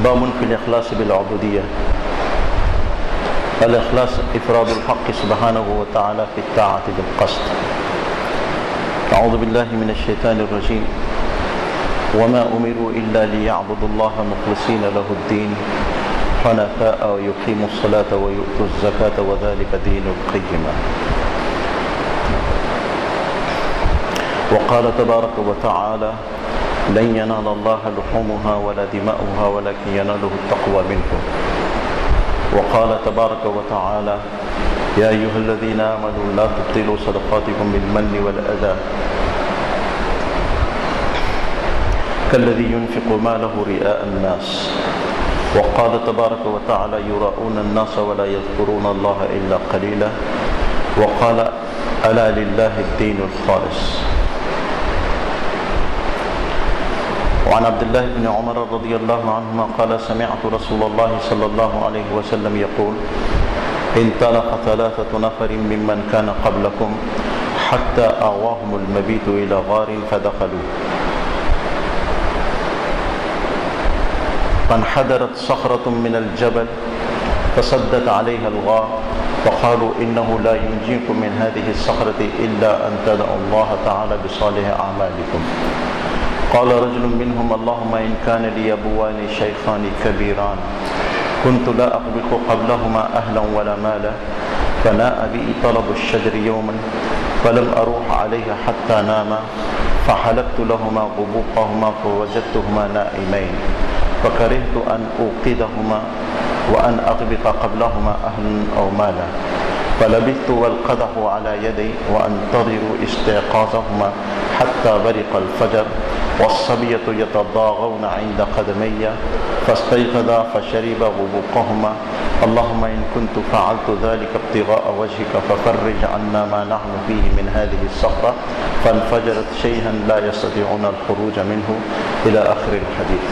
باب في الإخلاص بالعبودية. الإخلاص إفراد الحق سبحانه وتعالى في الطاعة بالقصد. أعوذ بالله من الشيطان الرجيم. وما أمروا إلا ليعبدوا الله مخلصين له الدين حنفاء ويقيموا الصلاة ويؤتوا الزكاة وذلك دين القيمة. وقال تبارك وتعالى لن ينال الله لحومها ولا دماؤها ولكن يناله التقوى منكم. وقال تبارك وتعالى يا أيها الذين آمنوا لا تبطلوا صدقاتكم بالمن والأذى كالذي ينفق ماله رئاء الناس. وقال تبارك وتعالى يراؤون الناس ولا يذكرون الله إلا قليلا. وقال ألا لله الدين الخالص. وعن عبد الله بن عمر رضي الله عنهما قال سمعت رسول الله صلى الله عليه وسلم يقول انطلق 3 نفر ممن كان قبلكم حتى آواهم المبيت إلى غار فدخلوا فانحدرت صخرة من الجبل فصدت عليها الغار فقالوا إنه لا ينجيكم من هذه الصخرة إلا أن تدعوا الله تعالى بصالح أعمالكم. قال رجل منهم اللهم إن كان لي أبوان شيخان كبيران كنت لا أقبل قبلهما أهلا ولا مالا فناء بي طلب الشجر يوما فلم أروح عليها حتى ناما فحلبت لهما غبوقهما فوجدتهما نائمين فكرهت أن أوقدهما وأن أغبق قبلهما أهلا أو مالا فلبثت والقدح على يدي وأنتظر استيقاظهما حتى برق الفجر والصبية يتضاغون عند قدمي فاستيقظا فشرب غبوقهما اللهم إن كنت فعلت ذلك ابتغاء وجهك ففرج عنا ما نحن فيه من هذه الصخرة فانفجرت شيئا لا يستطيعون الخروج منه إلى آخر الحديث.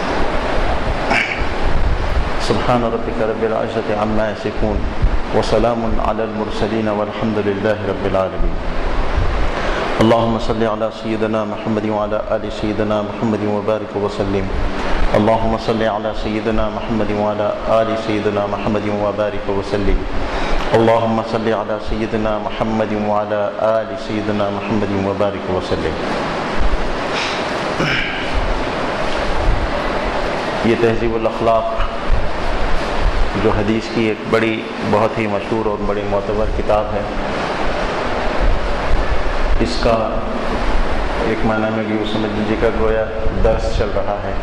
سبحان ربك رب العزة عما يصفون وسلام على المرسلين والحمد لله رب العالمين. اللهم صل على سيدنا محمد وعلى آل سيدنا محمد وبارك وسلم. اللهم صل على سيدنا محمد وعلى آل سيدنا محمد وبارك وسلم. اللهم صل على سيدنا محمد وعلى آل سيدنا محمد وبارك وسلم. یہ تہذیب الاخلاق جو حدیث کی ایک بڑی بہت ہی مشہور اور بڑی معتبر کتاب ہے، اس کا ایک معنی میں یوں سمجھ لیجیے کہ گویا درس چل رہا ہے.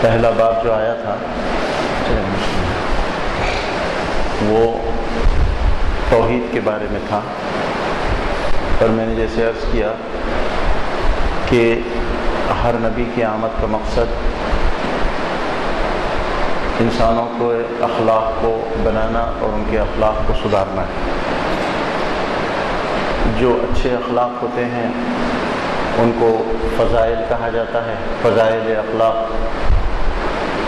پہلا باب جو آیا تھا وہ توحید کے بارے میں تھا، اور میں نے جیسے عرض کیا کہ ہر نبی کی آمد کا مقصد انسانوں کو اخلاق کو بنانا اور ان کے اخلاق کو سدھارنا ہے. جو اچھے اخلاق ہوتے ہیں ان کو فضائل کہا جاتا ہے، فضائل اخلاق،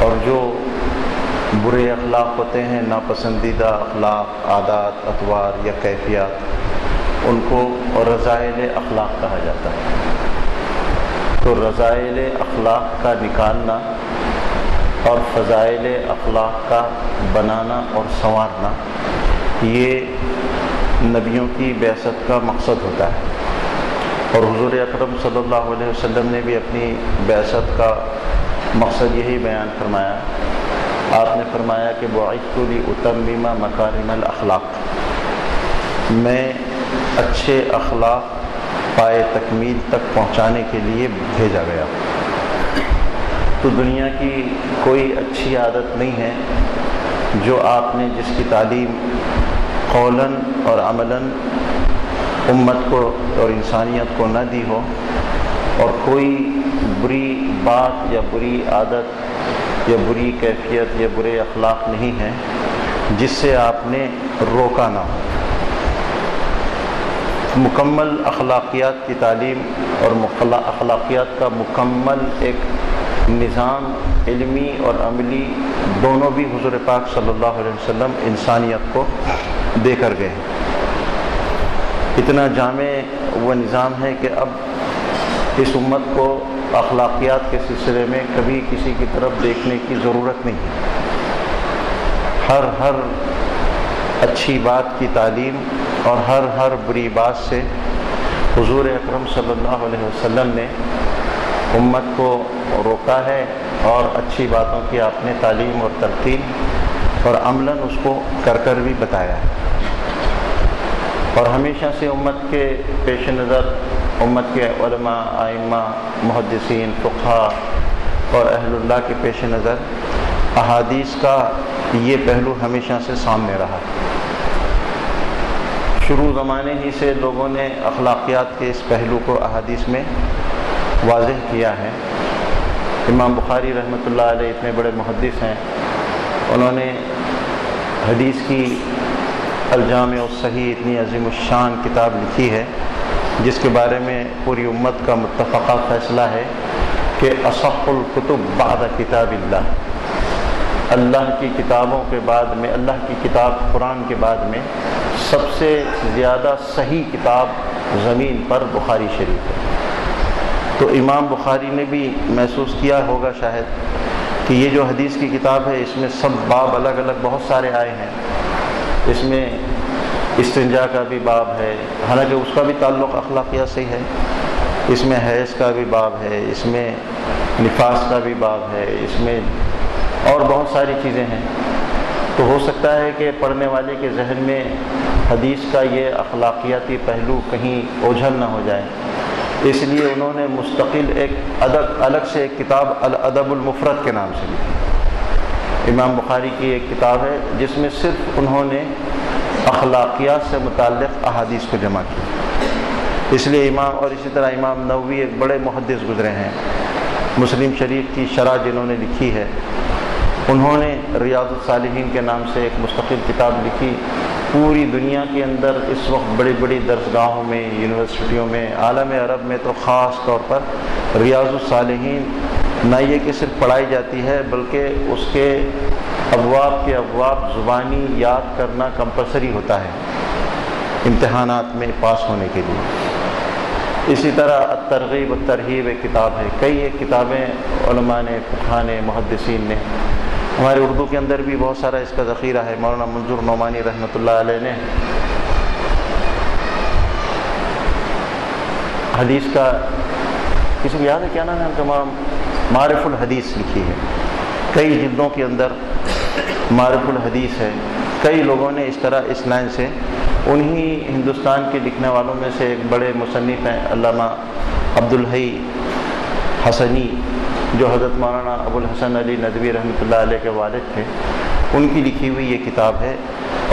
اور جو برے اخلاق ہوتے ہیں، ناپسندیدہ اخلاق، عادات، اطوار یا کیفیات، ان کو رذائل اخلاق کہا جاتا ہے. تو رذائل اخلاق کا نکالنا اور فضائل اخلاق کا بنانا اور سنوارنا یہ نبیوں کی بعثت کا مقصد ہوتا ہے. اور حضور اکرم صلی اللہ علیہ وسلم نے بھی اپنی بعثت کا مقصد یہی بیان فرمایا. آپ نے فرمایا کہ بعثت لأتمم مکارم الاخلاق، میں اچھے اخلاق پائے تکمیل تک پہنچانے کے لیے بھیجا گیا. تو دنیا کی کوئی اچھی عادت نہیں ہے جو آپ نے جس کی تعلیم قولاً اور عملاً امت کو اور انسانیت کو نہ دی ہو، اور کوئی بری بات یا بری عادت یا بری کیفیت یا برے اخلاق نہیں ہے جس سے آپ نے روکا نہ ہو. مکمل اخلاقیات کی تعلیم اور اخلاقیات کا مکمل ایک نظام علمی اور عملی دونوں بھی حضور پاک صلی اللہ علیہ وسلم انسانیت کو دے کر گئے. اتنا جامع وہ نظام ہے کہ اب اس امت کو اخلاقیات کے سلسلے میں کبھی کسی کی طرف دیکھنے کی ضرورت نہیں ہے۔ ہر اچھی بات کی تعلیم اور ہر بری بات سے حضور اکرم صلی اللہ علیہ وسلم نے امت کو روکا ہے، اور اچھی باتوں کی آپ نے تعلیم اور تلقین اور عملاً اس کو کر بھی بتایا ہے۔ اور ہمیشہ سے امت کے پیش نظر، امت کے علماء، ائمہ، محدثین، فقہاء اور اہل اللہ کے پیش نظر احادیث کا یہ پہلو ہمیشہ سے سامنے رہا۔ شروع زمانے ہی سے لوگوں نے اخلاقیات کے اس پہلو کو احادیث میں واضح کیا ہے۔ امام بخاری رحمۃ اللہ علیہ اتنے بڑے محدث ہیں، انہوں نے حدیث کی الجامع الصحیح اتنی عظیم الشان کتاب لکھی ہے، جس کے بارے میں پوری امت کا متفقہ فیصلہ ہے کہ اصح الکتب بعد کتاب اللہ، اللہ کی کتابوں کے بعد میں، اللہ کی کتاب قرآن کے بعد میں سب سے زیادہ صحیح کتاب زمین پر بخاری شریف ہے۔ تو امام بخاری نے بھی محسوس کیا ہوگا شاید کہ یہ جو حدیث کی کتاب ہے، اس میں سب باب الگ الگ بہت سارے آئے ہیں۔ اس میں استنجا کا بھی باب ہے، حالانکہ اس کا بھی تعلق اخلاقیات سے ہے۔ اس میں حیض کا بھی باب ہے، اس میں نفاس کا بھی باب ہے، اس میں اور بہت ساری چیزیں ہیں۔ تو ہو سکتا ہے کہ پڑھنے والے کے ذہن میں حدیث کا یہ اخلاقیاتی پہلو کہیں اوجھل نہ ہو جائے، اس لیے انہوں نے مستقل ایک الگ سے ایک کتاب الادب المفرد کے نام سے لکھی۔ امام بخاری کی ایک کتاب ہے جس میں صرف انہوں نے اخلاقیات سے متعلق احادیث کو جمع کیا۔ اس لیے اور اسی طرح امام نووی ایک بڑے محدث گزرے ہیں، مسلم شریف کی شرح جنہوں نے لکھی ہے، انہوں نے ریاض الصالحین کے نام سے ایک مستقل کتاب لکھی۔ پوری دنیا کے اندر اس وقت بڑی بڑی درسگاہوں میں، یونیورسٹیوں میں، عالم عرب میں تو خاص طور پر ریاض الصالحین نہ یہ کہ صرف پڑھائی جاتی ہے، بلکہ اس کے ابواب کے ابواب زبانی یاد کرنا کمپلسری ہوتا ہے امتحانات میں پاس ہونے کے لیے۔ اسی طرح الترغیب والترہیب ایک کتاب ہے، کئی ایک کتابیں علماء نے، فقہاء نے، محدثین نے، ہمارے اردو کے اندر بھی بہت سارا اس کا ذخیرہ ہے۔ مولانا منظور نعمانی رحمۃ اللہ علیہ نے حدیث کا، کسی کو یاد ہے کیا نام ہے تمام، معرف الحدیث لکھی ہے، کئی جلدوں کے اندر معرف الحدیث ہے۔ کئی لوگوں نے اس طرح اس لائن سے، انہی ہندوستان کے لکھنے والوں میں سے ایک بڑے مصنف ہیں علامہ عبدالحی حسنی، جو حضرت مولانا ابو الحسن علی ندوی رحمۃ اللہ علیہ کے والد تھے، ان کی لکھی ہوئی یہ کتاب ہے،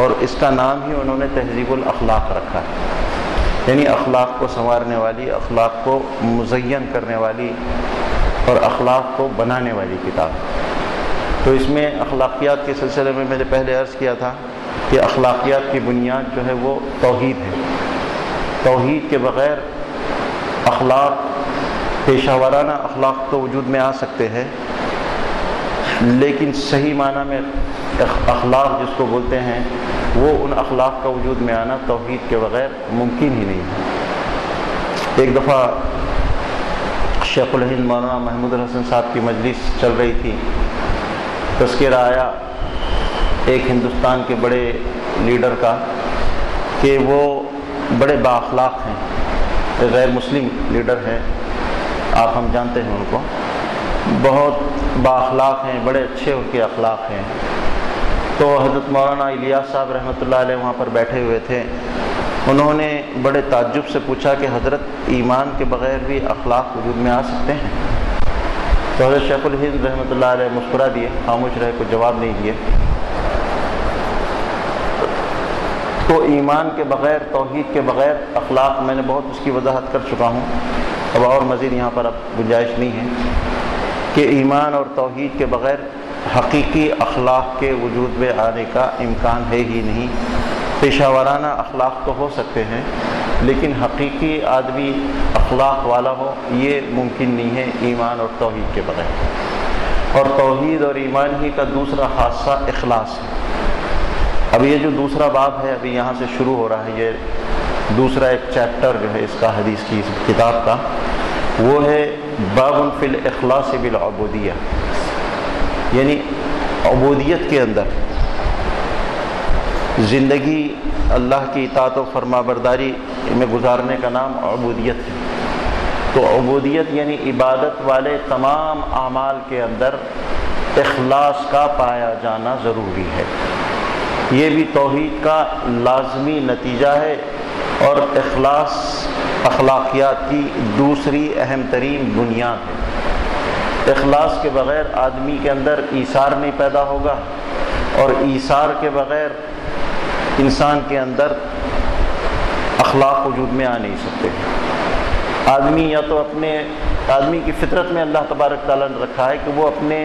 اور اس کا نام ہی انہوں نے تہذیب الاخلاق رکھا ہے، یعنی اخلاق کو سنوارنے والی، اخلاق کو مزین کرنے والی اور اخلاق کو بنانے والی کتاب۔ تو اس میں اخلاقیات کے سلسلے میں نے پہلے عرض کیا تھا کہ اخلاقیات کی بنیاد جو ہے وہ توحید ہے۔ توحید کے بغیر اخلاق، پیشہ ورانہ اخلاق تو وجود میں آ سکتے ہیں، لیکن صحیح معنی میں اخلاق جس کو بولتے ہیں، وہ ان اخلاق کا وجود میں آنا توحید کے بغیر ممکن ہی نہیں ہے۔ ایک دفعہ شیخ الہند مولانا محمود الحسن صاحب کی مجلس چل رہی تھی، تذکرہ آیا ایک ہندوستان کے بڑے لیڈر کا کہ وہ بڑے بااخلاق ہیں، غیر مسلم لیڈر ہیں، آپ ہم جانتے ہیں ان کو، بہت بااخلاق ہیں، بڑے اچھے ان کے اخلاق ہیں۔ تو حضرت مولانا الیاس صاحب رحمۃ اللہ علیہ وہاں پر بیٹھے ہوئے تھے، انہوں نے بڑے تعجب سے پوچھا کہ حضرت ایمان کے بغیر بھی اخلاق وجود میں آ سکتے ہیں؟ تو حضرت شیخ الہند رحمۃ اللہ علیہ مسکرا دیے، خاموش رہے، کوئی جواب نہیں دیے۔ تو ایمان کے بغیر، توحید کے بغیر اخلاق، میں نے بہت اس کی وضاحت کر چکا ہوں، اب اور مزید یہاں پر اب گنجائش نہیں ہے کہ ایمان اور توحید کے بغیر حقیقی اخلاق کے وجود میں آنے کا امکان ہے ہی نہیں۔ پیشہ ورانہ اخلاق تو ہو سکتے ہیں، لیکن حقیقی آدمی اخلاق والا ہو یہ ممکن نہیں ہے ایمان اور توحید کے بغیر۔ اور توحید اور ایمان ہی کا دوسرا خاصہ اخلاص ہے۔ اب یہ جو دوسرا باب ہے، ابھی یہاں سے شروع ہو رہا ہے، یہ دوسرا ایک چیپٹر جو ہے اس کا، حدیث کی اس کتاب کا، وہ ہے باب فی الاخلاص بالعبودیہ، یعنی عبودیت کے اندر زندگی اللہ کی اطاعت و فرما برداری میں گزارنے کا نام عبودیت ہے۔ تو عبودیت یعنی عبادت والے تمام اعمال کے اندر اخلاص کا پایا جانا ضروری ہے۔ یہ بھی توحید کا لازمی نتیجہ ہے، اور اخلاص اخلاقیات کی دوسری اہم ترین بنیاد ہے۔ اخلاص کے بغیر آدمی کے اندر ایثار نہیں پیدا ہوگا، اور ایثار کے بغیر انسان کے اندر اخلاق وجود میں آ نہیں سکتے۔ آدمی یا تو آدمی کی فطرت میں اللہ تبارک تعالیٰ نے رکھا ہے کہ وہ اپنے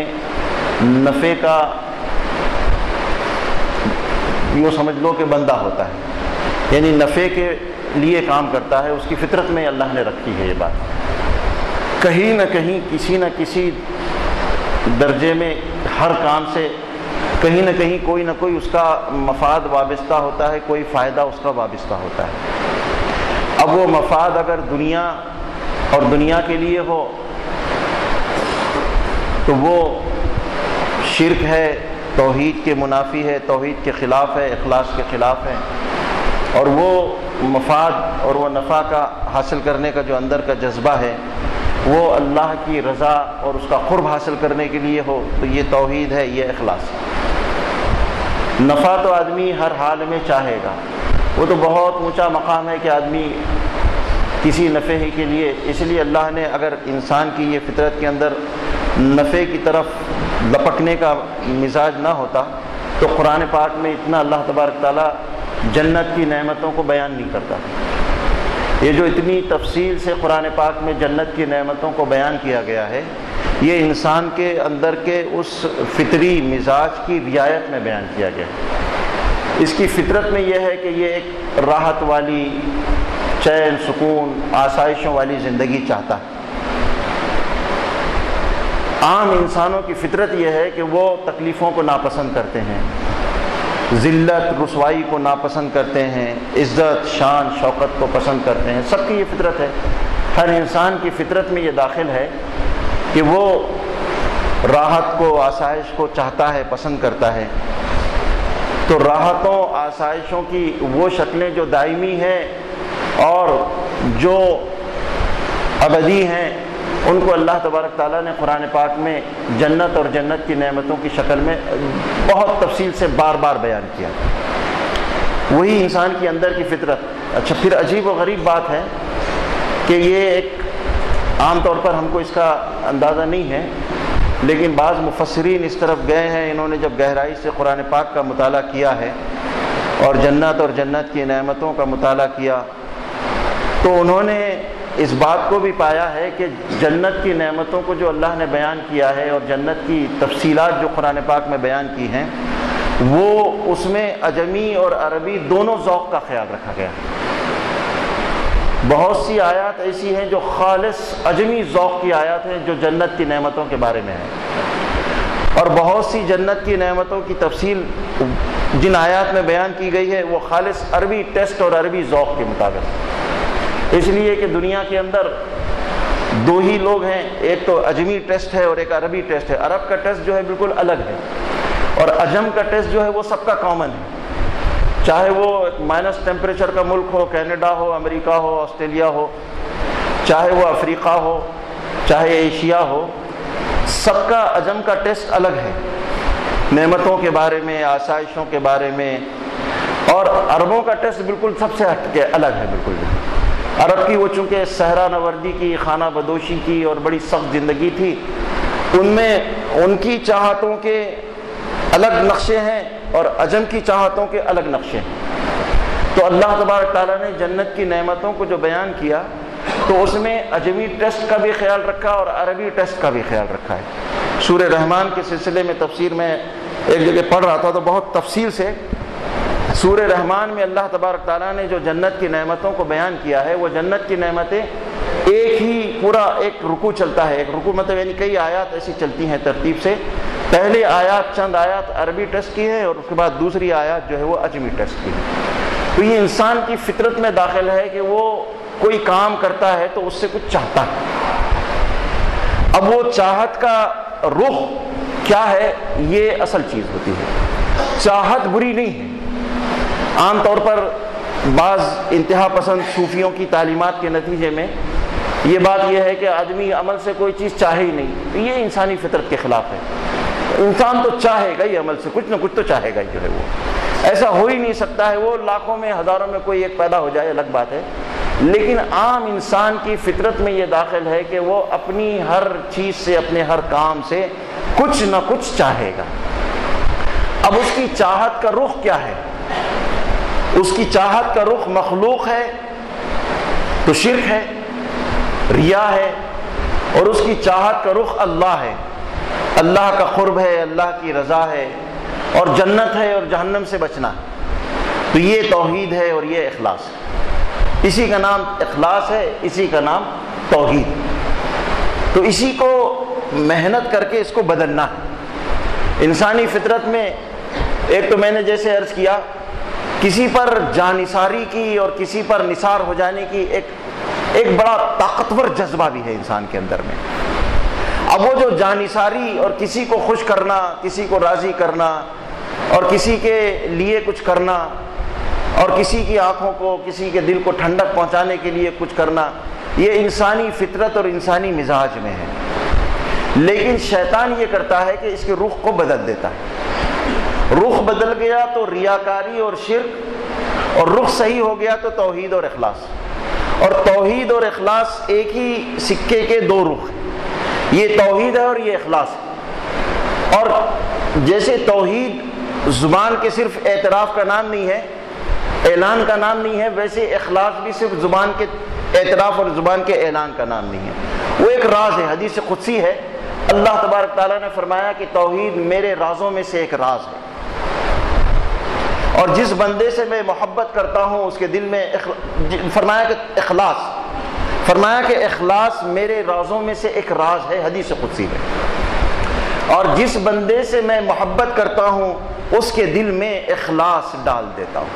نفع کا یوں سمجھ لو کہ بندہ ہوتا ہے، یعنی نفع کے لیے کام کرتا ہے، اس کی فطرت میں اللہ نے رکھی ہے یہ بات۔ کہیں نہ کہیں کسی نہ کسی درجے میں ہر کام سے کہیں نہ کہیں کوئی نہ کوئی اس کا مفاد وابستہ ہوتا ہے، کوئی فائدہ اس کا وابستہ ہوتا ہے۔ اب وہ مفاد اگر دنیا اور دنیا کے لیے ہو تو وہ شرک ہے، توحید کے منافی ہے، توحید کے خلاف ہے، اخلاص کے خلاف ہے۔ اور وہ مفاد اور وہ نفع کا حاصل کرنے کا جو اندر کا جذبہ ہے وہ اللہ کی رضا اور اس کا قرب حاصل کرنے کے لیے ہو تو یہ توحید ہے، یہ اخلاص ہے۔ نفع تو آدمی ہر حال میں چاہے گا، وہ تو بہت اونچا مقام ہے کہ آدمی کسی نفع ہی کے لیے، اس لیے اللہ نے اگر انسان کی یہ فطرت کے اندر نفع کی طرف لپکنے کا مزاج نہ ہوتا تو قرآن پاک میں اتنا اللہ تبارک تعالیٰ جنت کی نعمتوں کو بیان نہیں کرتا۔ یہ جو اتنی تفصیل سے قرآن پاک میں جنت کی نعمتوں کو بیان کیا گیا ہے، یہ انسان کے اندر کے اس فطری مزاج کی رعایت میں بیان کیا گیا ہے۔ اس کی فطرت میں یہ ہے کہ یہ ایک راحت والی، چین سکون، آسائشوں والی زندگی چاہتا ہے۔ عام انسانوں کی فطرت یہ ہے کہ وہ تکلیفوں کو ناپسند کرتے ہیں، ذلت رسوائی کو ناپسند کرتے ہیں، عزت شان شوکت کو پسند کرتے ہیں۔ سب کی یہ فطرت ہے، ہر انسان کی فطرت میں یہ داخل ہے کہ وہ راحت کو، آسائش کو چاہتا ہے، پسند کرتا ہے۔ تو راحتوں، آسائشوں کی وہ شکلیں جو دائمی ہیں اور جو ابدی ہیں، ان کو اللہ تبارک تعالیٰ نے قرآن پاک میں جنت اور جنت کی نعمتوں کی شکل میں بہت تفصیل سے بار بار بیان کیا۔ وہی انسان کی اندر کی فطرت۔ اچھا، پھر عجیب و غریب بات ہے کہ یہ ایک عام طور پر ہم کو اس کا اندازہ نہیں ہے، لیکن بعض مفسرین اس طرف گئے ہیں، انہوں نے جب گہرائی سے قرآن پاک کا مطالعہ کیا ہے اور جنت اور جنت کی نعمتوں کا مطالعہ کیا تو انہوں نے اس بات کو بھی پایا ہے کہ جنت کی نعمتوں کو جو اللہ نے بیان کیا ہے اور جنت کی تفصیلات جو قرآن پاک میں بیان کی ہیں، وہ اس میں عجمی اور عربی دونوں ذوق کا خیال رکھا گیا۔ بہت سی آیات ایسی ہیں جو خالص عجمی ذوق کی آیات ہیں جو جنت کی نعمتوں کے بارے میں ہیں، اور بہت سی جنت کی نعمتوں کی تفصیل جن آیات میں بیان کی گئی ہے وہ خالص عربی ٹیسٹ اور عربی ذوق کے مطابق، اس لیے کہ دنیا کے اندر دو ہی لوگ ہیں، ایک تو عجمی ٹیسٹ ہے اور ایک عربی ٹیسٹ ہے۔ عرب کا ٹیسٹ جو ہے بالکل الگ ہے، اور عجم کا ٹیسٹ جو ہے وہ سب کا کامن ہے، چاہے وہ مائنس ٹیمپریچر کا ملک ہو، کینیڈا ہو، امریکہ ہو، آسٹریلیا ہو، چاہے وہ افریقہ ہو، چاہے ایشیا ہو، سب کا عجم کا ٹیسٹ الگ ہے، نعمتوں کے بارے میں، آسائشوں کے بارے میں۔ اور عربوں کا ٹیسٹ بالکل سب سے ہٹ کے الگ ہے بالکل بھی۔ عرب کی وہ چونکہ صحرا نوردی کی، خانہ بدوشی کی اور بڑی سخت زندگی تھی، ان میں ان کی چاہتوں کے الگ نقشے ہیں اور عجم کی چاہتوں کے الگ نقشے ہیں۔ تو اللہ تبارک تعالیٰ نے جنت کی نعمتوں کو جو بیان کیا تو اس میں عجمی ٹیسٹ کا بھی خیال رکھا اور عربی ٹیسٹ کا بھی خیال رکھا ہے۔ سورہ رحمان کے سلسلے میں تفسیر میں ایک جگہ پڑھ رہا تھا تو بہت تفصیل سے سورہ رحمان میں اللہ تبارک تعالیٰ نے جو جنت کی نعمتوں کو بیان کیا ہے، وہ جنت کی نعمتیں ایک ہی پورا ایک رکوع چلتا ہے، ایک رکوع مطلب یعنی کئی آیات ایسی چلتی ہیں ترتیب سے، پہلے آیات چند آیات عربی ٹیسٹ کی ہے اور اس کے بعد دوسری آیات جو ہے وہ عجمی ٹیسٹ کی ہے۔ تو یہ انسان کی فطرت میں داخل ہے کہ وہ کوئی کام کرتا ہے تو اس سے کچھ چاہتا ہے، اب وہ چاہت کا رخ کیا ہے، یہ اصل چیز ہوتی ہے۔ چاہت بری نہیں ہے، عام طور پر بعض انتہا پسند صوفیوں کی تعلیمات کے نتیجے میں یہ بات یہ ہے کہ آدمی عمل سے کوئی چیز چاہے ہی نہیں، تو یہ انسانی فطرت کے خلاف ہے۔ انسان تو چاہے گا ہی، عمل سے کچھ نہ کچھ تو چاہے گا ہی، جو ہے وہ ایسا ہو ہی نہیں سکتا ہے۔ وہ لاکھوں میں ہزاروں میں کوئی ایک پیدا ہو جائے الگ بات ہے، لیکن عام انسان کی فطرت میں یہ داخل ہے کہ وہ اپنی ہر چیز سے، اپنے ہر کام سے کچھ نہ کچھ چاہے گا۔ اب اس کی چاہت کا رخ کیا ہے؟ اس کی چاہت کا رخ مخلوق ہے تو شرک ہے، ریا ہے، اور اس کی چاہت کا رخ اللہ ہے، اللہ کا قرب ہے، اللہ کی رضا ہے، اور جنت ہے اور جہنم سے بچنا ہے۔ تو یہ توحید ہے اور یہ اخلاص ہے، اسی کا نام اخلاص ہے، اسی کا نام توحید۔ تو اسی کو محنت کر کے اس کو بدلنا ہے۔ انسانی فطرت میں ایک تو میں نے جیسے عرض کیا، کسی پر جانثاری کی اور کسی پر نثار ہو جانے کی ایک بڑا طاقتور جذبہ بھی ہے انسان کے اندر میں۔ اب وہ جو جانثاری اور کسی کو خوش کرنا، کسی کو راضی کرنا، اور کسی کے لیے کچھ کرنا، اور کسی کی آنکھوں کو، کسی کے دل کو ٹھنڈک پہنچانے کے لیے کچھ کرنا، یہ انسانی فطرت اور انسانی مزاج میں ہے۔ لیکن شیطان یہ کرتا ہے کہ اس کے رخ کو بدل دیتا ہے۔ رخ بدل گیا تو ریاکاری اور شرک، اور رخ صحیح ہو گیا تو توحید اور اخلاص۔ اور توحید اور اخلاص ایک ہی سکے کے دو رخ ہیں، یہ توحید ہے اور یہ اخلاص ہے۔ اور جیسے توحید زبان کے صرف اعتراف کا نام نہیں ہے، اعلان کا نام نہیں ہے، ویسے اخلاص بھی صرف زبان کے اعتراف اور زبان کے اعلان کا نام نہیں ہے، وہ ایک راز ہے۔ حدیث قدسی ہے، اللہ تبارک تعالیٰ نے فرمایا کہ توحید میرے رازوں میں سے ایک راز ہے، اور جس بندے سے میں محبت کرتا ہوں اس کے دل میں فرمایا کہ اخلاص میرے رازوں میں سے ایک راز ہے، حدیث قدسی ہے۔ اور جس بندے سے میں محبت کرتا ہوں اس کے دل میں اخلاص ڈال دیتا ہوں۔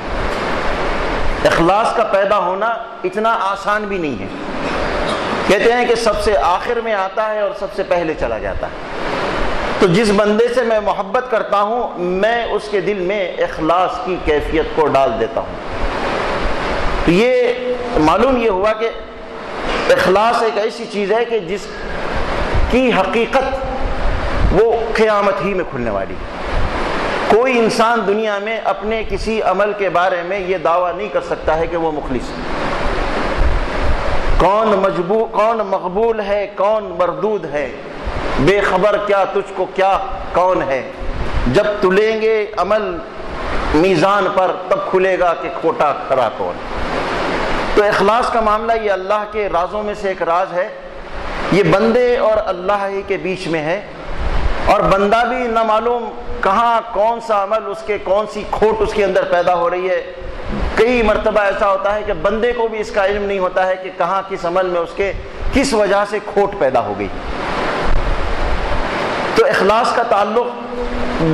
اخلاص کا پیدا ہونا اتنا آسان بھی نہیں ہے، کہتے ہیں کہ سب سے آخر میں آتا ہے اور سب سے پہلے چلا جاتا ہے۔ تو جس بندے سے میں محبت کرتا ہوں میں اس کے دل میں اخلاص کی کیفیت کو ڈال دیتا ہوں۔ تو یہ معلوم یہ ہوا کہ اخلاص ایک ایسی چیز ہے کہ جس کی حقیقت وہ قیامت ہی میں کھلنے والی ہے۔ کوئی انسان دنیا میں اپنے کسی عمل کے بارے میں یہ دعویٰ نہیں کر سکتا ہے کہ وہ مخلص ہے۔ کون مقبول ہے، کون مردود ہے، بے خبر کیا تجھ کو کیا کون ہے، جب تلیں گے عمل میزان پر تب کھلے گا کہ کھوٹا کھرا کون۔ تو اخلاص کا معاملہ یہ اللہ کے رازوں میں سے ایک راز ہے، یہ بندے اور اللہ ہی کے بیچ میں ہے، اور بندہ بھی نہ معلوم کہاں کون سا عمل اس کے، کون سی کھوٹ اس کے اندر پیدا ہو رہی ہے۔ کئی مرتبہ ایسا ہوتا ہے کہ بندے کو بھی اس کا علم نہیں ہوتا ہے کہ کہاں کس عمل میں اس کے کس وجہ سے کھوٹ پیدا ہو گئی۔ تو اخلاص کا تعلق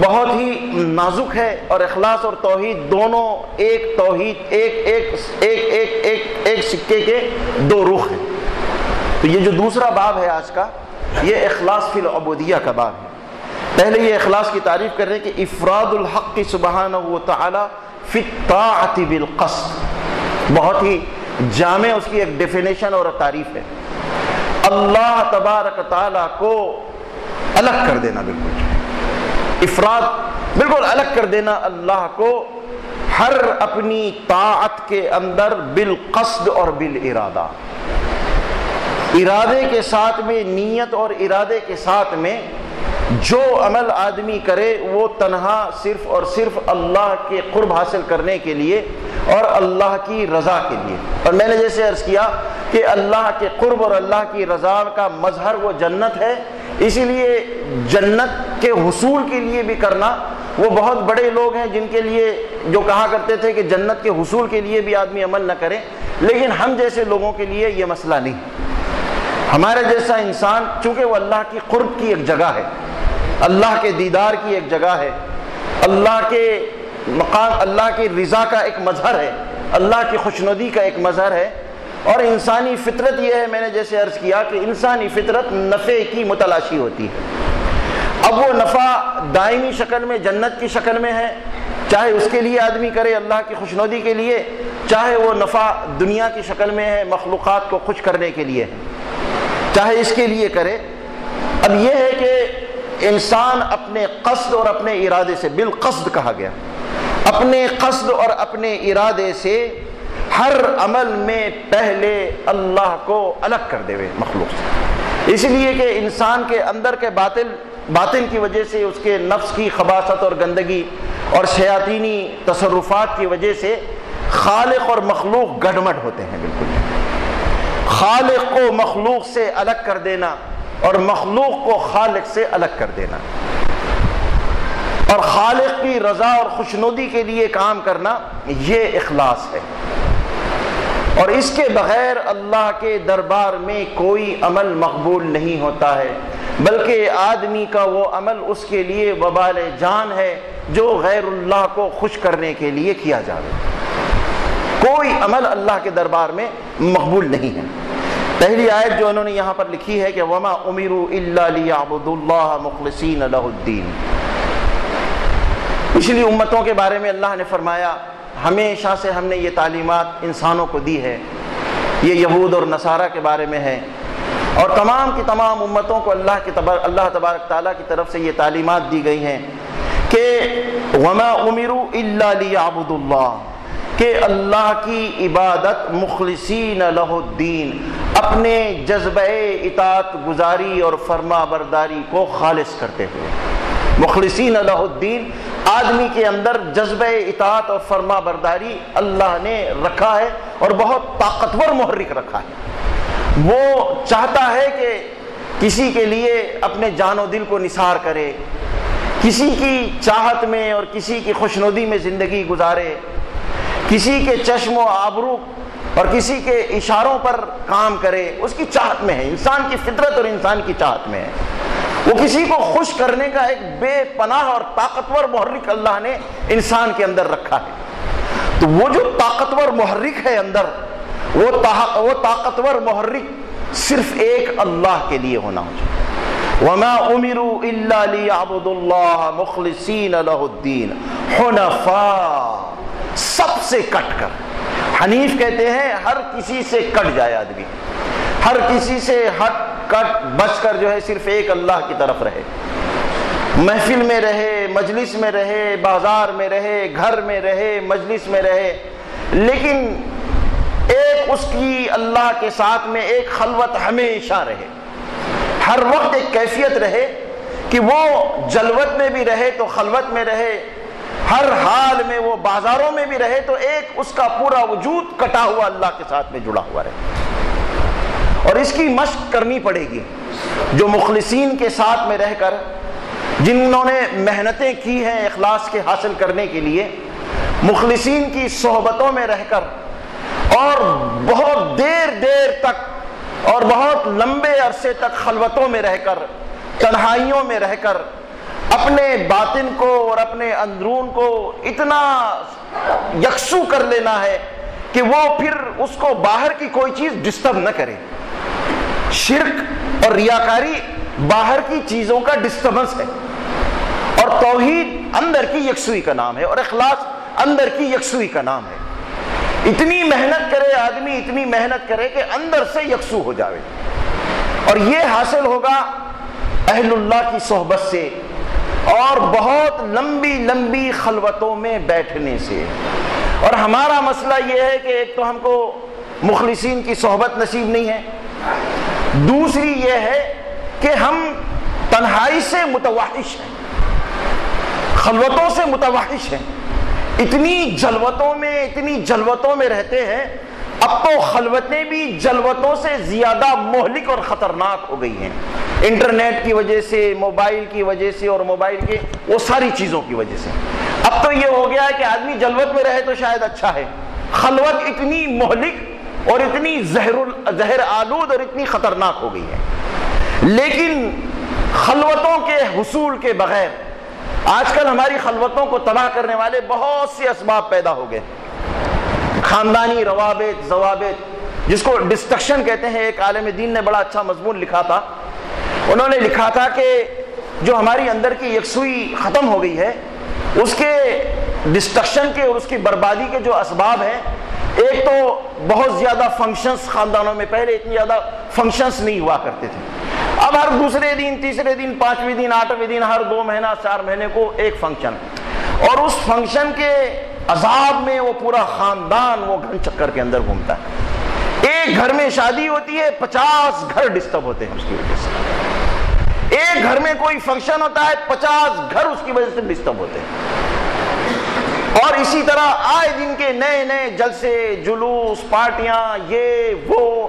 بہت ہی نازک ہے، اور اخلاص اور توحید دونوں ایک توحید ایک سکے کے دو رخ ہیں۔ تو یہ جو دوسرا باب ہے آج کا، یہ اخلاص فی العبودیہ کا باب ہے۔ پہلے یہ اخلاص کی تعریف کر رہے ہیں کہ افراد الحق سبحانہ وتعالی فی الطاعۃ بالقصد، بہت ہی جامع اس کی ایک ڈیفینیشن اور تعریف ہے۔ اللہ تبارک تعالی کو الگ کر دینا، بالکل افراد، بالکل الگ کر دینا اللہ کو ہر اپنی طاعت کے اندر بالقصد اور بالارادہ، ارادے کے ساتھ میں، نیت اور ارادے کے ساتھ میں جو عمل آدمی کرے وہ تنہا صرف اور صرف اللہ کے قرب حاصل کرنے کے لیے اور اللہ کی رضا کے لیے۔ اور میں نے جیسے عرض کیا کہ اللہ کے قرب اور اللہ کی رضا کا مظہر وہ جنت ہے، اسی لیے جنت کے حصول کے لیے بھی کرنا، وہ بہت بڑے لوگ ہیں جن کے لیے جو کہا کرتے تھے کہ جنت کے حصول کے لیے بھی آدمی عمل نہ کرے، لیکن ہم جیسے لوگوں کے لیے یہ مسئلہ نہیں۔ ہمارے جیسا انسان چونکہ وہ اللہ کی قرب کی ایک جگہ ہے، اللہ کے دیدار کی ایک جگہ ہے، اللہ کے مقام، اللہ کی رضا کا ایک مظہر ہے، اللہ کی خوشنودی کا ایک مظہر ہے، اور انسانی فطرت یہ ہے، میں نے جیسے عرض کیا کہ انسانی فطرت نفع کی متلاشی ہوتی ہے۔ اب وہ نفع دائمی شکل میں جنت کی شکل میں ہے، چاہے اس کے لیے آدمی کرے اللہ کی خوشنودی کے لیے، چاہے وہ نفع دنیا کی شکل میں ہے مخلوقات کو خوش کرنے کے لیے ہے، چاہے اس کے لیے کرے۔ اب یہ ہے کہ انسان اپنے قصد اور اپنے ارادے سے، بالقصد کہا گیا، اپنے قصد اور اپنے ارادے سے ہر عمل میں پہلے اللہ کو الگ کر دے مخلوق سے، اس لیے کہ انسان کے اندر کے باطن کی وجہ سے، اس کے نفس کی خباثت اور گندگی اور شیاطینی تصرفات کی وجہ سے خالق اور مخلوق گڈمڈ ہوتے ہیں۔ بالکل خالق کو مخلوق سے الگ کر دینا اور مخلوق کو خالق سے الگ کر دینا، اور خالق کی رضا اور خوشنودی کے لیے کام کرنا، یہ اخلاص ہے۔ اور اس کے بغیر اللہ کے دربار میں کوئی عمل مقبول نہیں ہوتا ہے، بلکہ آدمی کا وہ عمل اس کے لیے وبال جان ہے جو غیر اللہ کو خوش کرنے کے لیے کیا جائے۔ کوئی عمل اللہ کے دربار میں مقبول نہیں ہے۔ پہلی آیت جو انہوں نے یہاں پر لکھی ہے کہ وَمَا أُمِرُوا إِلَّا لِيَعْبُدُوا اللَّهَ مُخْلِصِينَ لَهُ الدِّينَ، پچھلی امتوں کے بارے میں اللہ نے فرمایا ہمیشہ سے ہم نے یہ تعلیمات انسانوں کو دی ہے، یہ یہود اور نصارہ کے بارے میں ہے، اور تمام کی تمام امتوں کو اللہ تبارک تعالیٰ کی طرف سے یہ تعلیمات دی گئی ہیں کہ وَمَا أُمِرُوا إِلَّا لِيَعْبُدُوا اللَّهَ، کہ اللہ کی عبادت مخلصین لہ الدین، اپنے جذبہ اطاعت گزاری اور فرما برداری کو خالص کرتے ہوئے۔ مخلصین لہ الدین، آدمی کے اندر جذبہ اطاعت اور فرما برداری اللہ نے رکھا ہے اور بہت طاقتور محرک رکھا ہے۔ وہ چاہتا ہے کہ کسی کے لیے اپنے جان و دل کو نثار کرے، کسی کی چاہت میں اور کسی کی خوشنودی میں زندگی گزارے، کسی کے چشم و آبرو اور کسی کے اشاروں پر کام کرے، اس کی چاہت میں ہے، انسان کی فطرت اور انسان کی چاہت میں ہے۔ وہ کسی کو خوش کرنے کا ایک بے پناہ اور طاقتور محرک اللہ نے انسان کے اندر رکھا ہے۔ تو وہ جو طاقتور محرک ہے اندر، وہ طاقتور محرک صرف ایک اللہ کے لیے ہونا چاہیے۔ وَمَا أُمِرُوا إِلَّا لِيَعْبُدُوا اللَّهَ مُخْلِصِينَ لَهُ الدِّينَ حُنَفَاءَ، سب سے کٹ کر۔ حنیف کہتے ہیں ہر کسی سے کٹ جائے آدمی، ہر کسی سے ہٹ کٹ بچ کر جو ہے صرف ایک اللہ کی طرف رہے، محفل میں رہے، مجلس میں رہے، بازار میں رہے، گھر میں رہے، مجلس میں رہے، لیکن ایک اس کی اللہ کے ساتھ میں ایک خلوت ہمیشہ رہے، ہر وقت ایک کیفیت رہے کہ وہ جلوت میں بھی رہے تو خلوت میں رہے، ہر حال میں وہ بازاروں میں بھی رہے تو ایک اس کا پورا وجود کٹا ہوا اللہ کے ساتھ میں جڑا ہوا رہے۔ اور اس کی مشق کرنی پڑے گی۔ جو مخلصین کے ساتھ میں رہ کر، جنہوں نے محنتیں کی ہیں اخلاص کے حاصل کرنے کے لیے، مخلصین کی صحبتوں میں رہ کر اور بہت دیر تک اور بہت لمبے عرصے تک خلوتوں میں رہ کر، تنہائیوں میں رہ کر اپنے باطن کو اور اپنے اندرون کو اتنا یکسو کر لینا ہے کہ وہ پھر اس کو باہر کی کوئی چیز ڈسٹرب نہ کرے۔ شرک اور ریاکاری باہر کی چیزوں کا ڈسٹربنس ہے، اور توحید اندر کی یکسوئی کا نام ہے، اور اخلاص اندر کی یکسوئی کا نام ہے۔ اتنی محنت کرے آدمی، اتنی محنت کرے کہ اندر سے یکسو ہو جاوے، اور یہ حاصل ہوگا اہل اللہ کی صحبت سے اور بہت لمبی خلوتوں میں بیٹھنے سے۔ اور ہمارا مسئلہ یہ ہے کہ ایک تو ہم کو مخلصین کی صحبت نصیب نہیں ہے، دوسری یہ ہے کہ ہم تنہائی سے متوحش ہیں، خلوتوں سے متوحش ہیں، اتنی جلوتوں میں رہتے ہیں۔ اب تو خلوتیں بھی جلوتوں سے زیادہ مہلک اور خطرناک ہو گئی ہیں، انٹرنیٹ کی وجہ سے، موبائل کی وجہ سے، اور موبائل کے وہ ساری چیزوں کی وجہ سے۔ اب تو یہ ہو گیا ہے کہ آدمی جلوت میں رہے تو شاید اچھا ہے، خلوت اتنی مہلک اور اتنی زہر آلود اور اتنی خطرناک ہو گئی ہے۔ لیکن خلوتوں کے حصول کے بغیر آج کل ہماری خلوتوں کو تباہ کرنے والے بہت سے اسباب پیدا ہو گئے، خاندانی روابط، ضوابط، جس کو ڈسٹرکشن کہتے ہیں، ایک عالم دین نے بڑا اچھا مضمون لکھا تھا. انہوں نے لکھا تھا کہ جو ہماری اندر کی یکسوئی ختم ہو گئی ہے، اس کے ڈسٹرکشن کے اور اس کی بربادی کے جو اسباب ہیں، ایک تو بہت زیادہ فنکشنز خاندانوں میں، پہلے اتنی زیادہ فنکشنز نہیں ہوا کرتے تھے. اب ہر دوسرے دن، تیسرے دن، 5ویں دن، 8ویں دن، ہر 2 مہینہ 4 مہینے کو ایک فنکشن، اور اس فنکشن کے عذاب میں وہ پورا خاندان وہ گھن چکر کے اندر گھومتا ہے. ایک گھر میں شادی ہوتی ہے، 50 گھر ڈسٹرب ہوتے ہیں اس کی وجہ سے. ایک گھر میں کوئی فنکشن ہوتا ہے، 50 گھر اس کی وجہ سے ڈسٹرب ہوتے ہیں. اور اسی طرح آئے دن کے نئے نئے جلسے، جلوس، پارٹیاں، یہ وہ،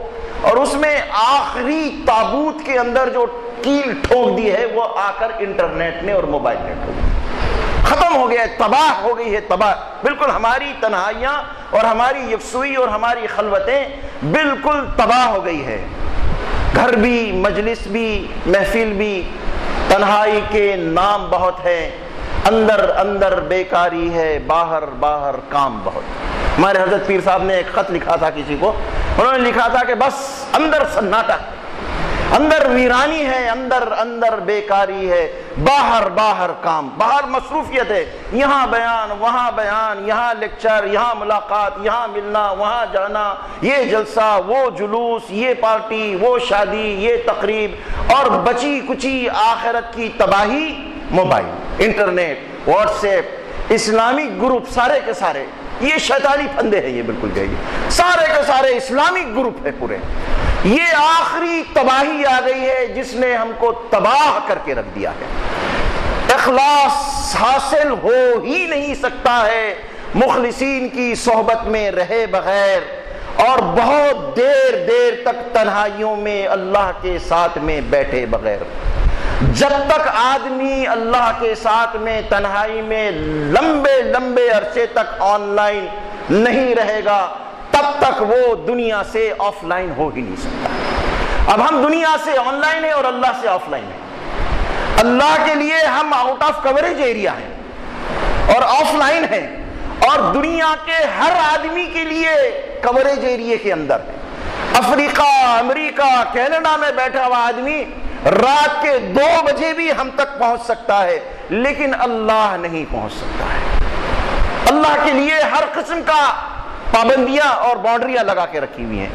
اور اس میں آخری تابوت کے اندر جو کیل ٹھوک دی ہے وہ آ کر انٹرنیٹ نے اور موبائل نے ٹھوک دی. ختم ہو گیا ہے، تباہ ہو گئی ہے، تباہ. بالکل ہماری تنہائیاں اور ہماری یکسوئی اور ہماری خلوتیں بالکل تباہ ہو گئی ہے. گھر بھی، مجلس بھی، محفل بھی، تنہائی کے نام بہت ہے. اندر اندر بیکاری ہے، باہر باہر کام بہت. ہمارے حضرت پیر صاحب نے ایک خط لکھا تھا کسی کو، انہوں نے لکھا تھا کہ بس اندر سناٹا، اندر ویرانی ہے، اندر اندر بیکاری ہے، باہر باہر کام. باہر مصروفیت ہے، یہاں بیان، وہاں بیان، یہاں لیکچر، یہاں ملاقات، یہاں ملنا، وہاں جانا، یہ جلسہ، وہ جلوس، یہ پارٹی، وہ شادی، یہ تقریب، اور بچی کچی آخرت کی تباہی. Mobile, internet, what's app, Islamic group, سارے کے سارے یہ شیطانی پھندے ہیں. یہ بالکل گئی، سارے کے سارے اسلامک گروپ ہے پورے. یہ آخری تباہی آ گئی ہے جس نے ہم کو تباہ کر کے رکھ دیا ہے. اخلاص حاصل ہو ہی نہیں سکتا ہے مخلصین کی صحبت میں رہے بغیر، اور بہت دیر دیر تک تنہائیوں میں اللہ کے ساتھ میں بیٹھے بغیر. جب تک آدمی اللہ کے ساتھ میں تنہائی میں لمبے لمبے عرصے تک آن لائن نہیں رہے گا، تب تک وہ دنیا سے آف لائن ہو ہی نہیں سکتا. اب ہم دنیا سے آن لائن ہیں اور اللہ سے آف لائن ہیں. اللہ کے لیے ہم آؤٹ آف کوریج ایریا ہیں اور آف لائن ہیں، اور دنیا کے ہر آدمی کے لیے کوریج ایریا کے اندر ہے. افریقہ، امریکہ، کینیڈا میں بیٹھا ہوا آدمی رات کے 2 بجے بھی ہم تک پہنچ سکتا ہے، لیکن اللہ نہیں پہنچ سکتا ہے. اللہ کے لیے ہر قسم کا پابندیاں اور باؤنڈریاں لگا کے رکھی ہوئی ہیں.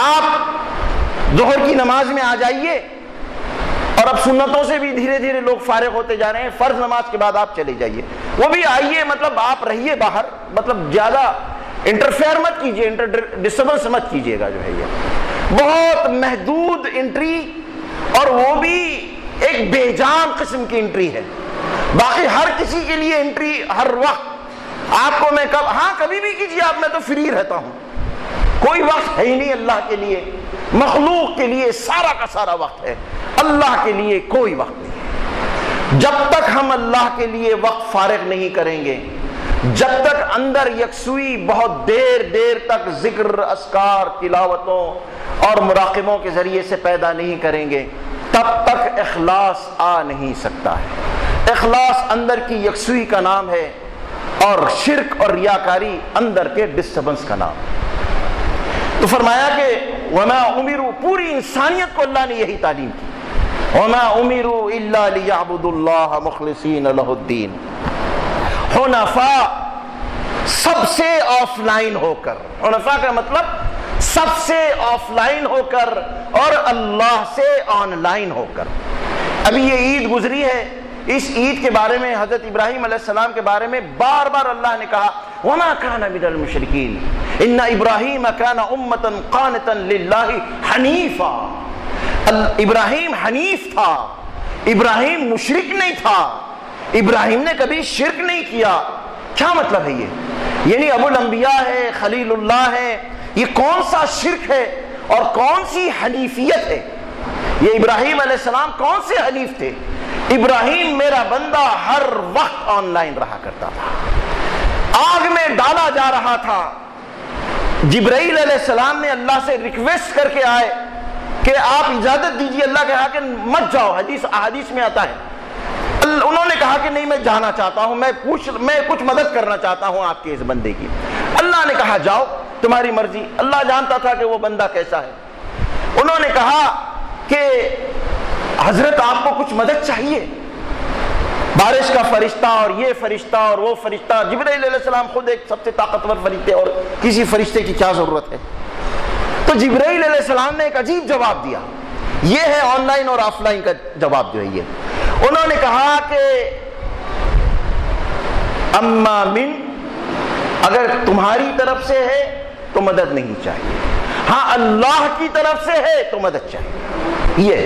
آپ ظہر کی نماز میں آ جائیے، اور اب سنتوں سے بھی دھیرے دھیرے لوگ فارغ ہوتے جا رہے ہیں. فرض نماز کے بعد آپ چلے جائیے، وہ بھی آئیے، مطلب آپ رہیے باہر، مطلب زیادہ انٹرفیئر مت کیجیے، ڈسٹربنس مت کیجیے گا. جو ہے یہ بہت محدود انٹری، اور وہ بھی ایک بے جان قسم کی انٹری ہے. باقی ہر کسی کے لیے انٹری ہر وقت. آپ کو میں کبھی بھی کیجیے، آپ میں تو فری رہتا ہوں، کوئی وقت ہے ہی نہیں اللہ کے لیے. مخلوق کے لیے سارا کا سارا وقت ہے، اللہ کے لیے کوئی وقت نہیں ہے. جب تک ہم اللہ کے لیے وقت فارغ نہیں کریں گے، جب تک اندر یکسوئی بہت دیر دیر تک ذکر، اذکار، تلاوتوں اور مراقبوں کے ذریعے سے پیدا نہیں کریں گے، تب تک اخلاص آ نہیں سکتا ہے. اخلاص اندر کی یکسوئی کا نام ہے، اور شرک اور ریاکاری اندر کے ڈسٹربنس کا نام. تو فرمایا کہ وما امروا، پوری انسانیت کو اللہ نے یہی تعلیم کی. وما امروا الا ليعبدوا الله مخلصین له الدین حنفاء، سب سے آف لائن ہو کر. حنفاء کا مطلب سب سے آف لائن ہو کر اور اللہ سے آن لائن ہو کر. ابھی یہ عید گزری ہے، اس عید کے بارے میں حضرت ابراہیم علیہ السلام کے بارے میں بار بار اللہ نے کہا وما كان من المشرکین ان ابراہیم كان امۃ قانتا للہ حنیفا. ابراہیم حنیف تھا، ابراہیم مشرک نہیں تھا، ابراہیم نے کبھی شرک نہیں کیا. کیا مطلب ہے یہ؟ یعنی ابو الانبیاء ہے، خلیل اللہ ہے، یہ کون سا شرک ہے اور کون سی حنیفیت ہے؟ یہ ابراہیم علیہ السلام کون سے حنیف تھے؟ ابراہیم میرا بندہ ہر وقت آن لائن رہا کرتا تھا، آگ میں ڈالا جا رہا تھا. جبرائیل علیہ السلام نے اللہ سے ریکویسٹ کر کے آئے کہ آپ اجازت دیجیے، اللہ کہا کہ مت جاؤ، احادیث میں آتا ہے. انہوں نے کہا کہ نہیں میں جانا چاہتا ہوں، میں کچھ مدد کرنا چاہتا ہوں آپ کے اس بندے کی. اللہ نے کہا جاؤ. تمہاری مرضی۔ اللہ جانتا تھا کہ وہ بندہ کیسا ہے۔ انہوں نے کہا کہ حضرت آپ کو کچھ مدد چاہیے؟ بارش کا فرشتہ اور یہ فرشتہ اور وہ فرشتہ، جبرائیل علیہ السلام خود ایک سب سے طاقتور فرشتے، اور کسی فرشتے کی کیا ضرورت ہے؟ تو جبرائیل علیہ السلام نے ایک عجیب جواب دیا۔ یہ ہے آن لائن اور آف لائن کا جواب جو ہے یہ۔ انہوں نے کہا کہ اما من، اگر تمہاری طرف سے ہے تو مدد نہیں چاہیے، ہاں اللہ کی طرف سے ہے تو مدد چاہیے۔ یہ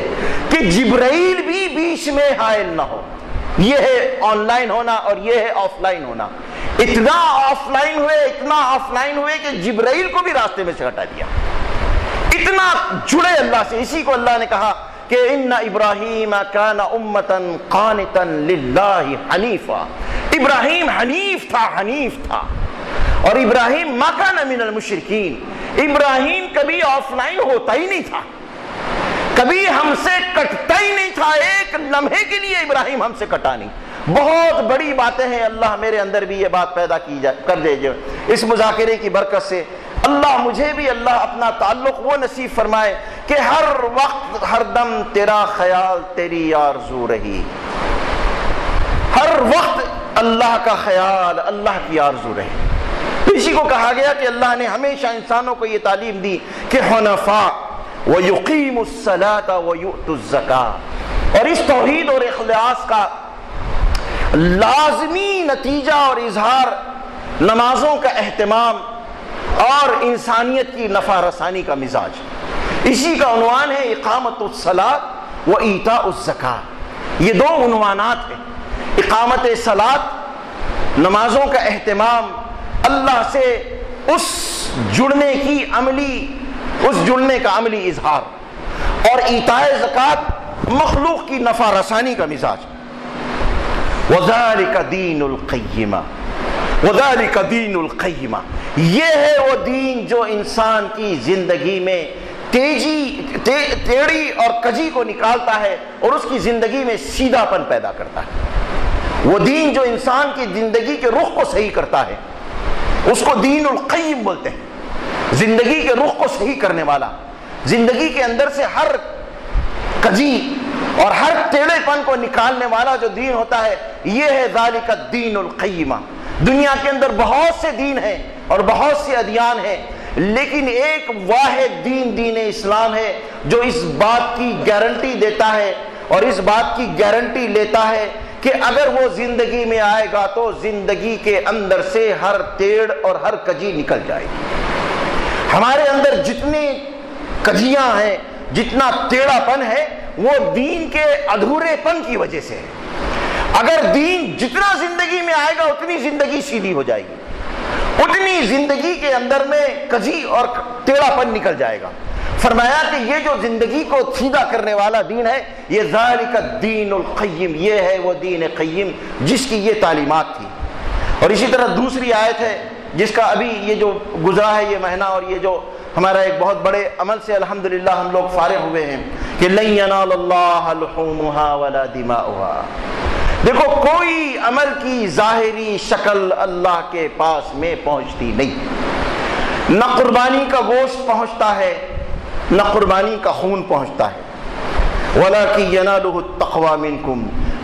کہ جبرائیل بھی بیچ میں حائل نہ ہو، یہ ہے آن لائن ہونا اور یہ ہے آف لائن ہونا۔ اتنا آف لائن ہوئے کہ جبرائیل کو بھی راستے میں سے ہٹا دیا، اتنا جڑے اللہ سے۔ اسی کو اللہ نے کہا کہ ان ابراہیم کان امۃ قانتا للہ حنیفا، ابراہیم حنیف تھا، اور ابراہیم ما کان من المشرکین، ابراہیم کبھی آف لائن ہوتا ہی نہیں تھا، کبھی ہم سے کٹتا ہی نہیں تھا، ایک لمحے کے لیے ابراہیم ہم سے کٹا نہیں۔ بہت بڑی باتیں ہیں، اللہ میرے اندر بھی یہ بات پیدا کر دے جو اس مذاکرے کی برکت سے اللہ مجھے بھی اللہ اپنا تعلق وہ نصیب فرمائے کہ ہر وقت ہر دم تیرا خیال تیری آرزو رہی، ہر وقت اللہ کا خیال اللہ کی آرزو رہے۔ تو اسی کو کہا گیا کہ اللہ نے ہمیشہ انسانوں کو یہ تعلیم دی کہ حنفاء وَيُقِيمُ الصَّلَاةَ وَيُؤْتُ الزَّكَاةَ، اور اس توحید اور اخلاص کا لازمی نتیجہ اور اظہار نمازوں کا اہتمام اور انسانیت کی نفع رسانی کا مزاج۔ اسی کا عنوان ہے اقامت الصلاۃ و ایتاء الزکاۃ۔ یہ دو عنوانات ہیں، اقامت صلاۃ، نمازوں کا اہتمام، اللہ سے اس جڑنے کا عملی اظہار، اور ایتاء زکوٰۃ مخلوق کی نفع رسانی کا مزاج۔ وَذَلِكَ دِينُ الْقَيِّمَةِ، وَذَلِكَ دِينُ الْقَيِّمَةِ، یہ ہے وہ دین جو انسان کی زندگی میں ٹیڑھی اور کجی کو نکالتا ہے اور اس کی زندگی میں سیدھا پن پیدا کرتا ہے۔ وہ دین جو انسان کی زندگی کے رخ کو صحیح کرتا ہے اس کو دین القیم بولتے ہیں۔ زندگی کے رخ کو صحیح کرنے والا، زندگی کے اندر سے ہر کجی اور ہر ٹیڑھے پن کو نکالنے والا جو دین ہوتا ہے، یہ ہے ذالک الدین القیمہ۔ دنیا کے اندر بہت سے دین ہیں اور بہت سے ادیان ہیں، لیکن ایک واحد دین اسلام ہے جو اس بات کی گارنٹی دیتا ہے اور اس بات کی گارنٹی لیتا ہے کہ اگر وہ زندگی میں آئے گا تو زندگی کے اندر سے ہر ٹیڑھ اور ہر کجی نکل جائے گی۔ ہمارے اندر جتنی کجیاں ہیں، جتنا ٹیڑھا پن ہے، وہ دین کے ادھورے پن کی وجہ سے ہے۔ اگر دین جتنا زندگی میں آئے گا اتنی زندگی سیدھی ہو جائے گی، اتنی زندگی کے اندر میں کجی اور ٹیڑھا پن نکل جائے گا۔ فرمایا کہ یہ جو زندگی کو سیدھا کرنے والا دین ہے، یہ ذالک الدین القیم، یہ ہے وہ دین قیم جس کی یہ تعلیمات تھی۔ اور اسی طرح دوسری آیت ہے جس کا ابھی یہ جو گزرا ہے یہ مہینہ اور یہ جو ہمارا ایک بہت بڑے عمل سے الحمدللہ ہم لوگ فارغ ہوئے ہیں کہ لن ینال اللہ لحومها ولا دماؤها۔ دیکھو کوئی عمل کی ظاہری شکل اللہ کے پاس میں پہنچتی نہیں، نہ قربانی کا گوشت پہنچتا ہے نہ قربانی کا خون پہنچتا ہے، وَلَكِنْ يَنَالُهُ التَّقْوَى مِنْكُمْ،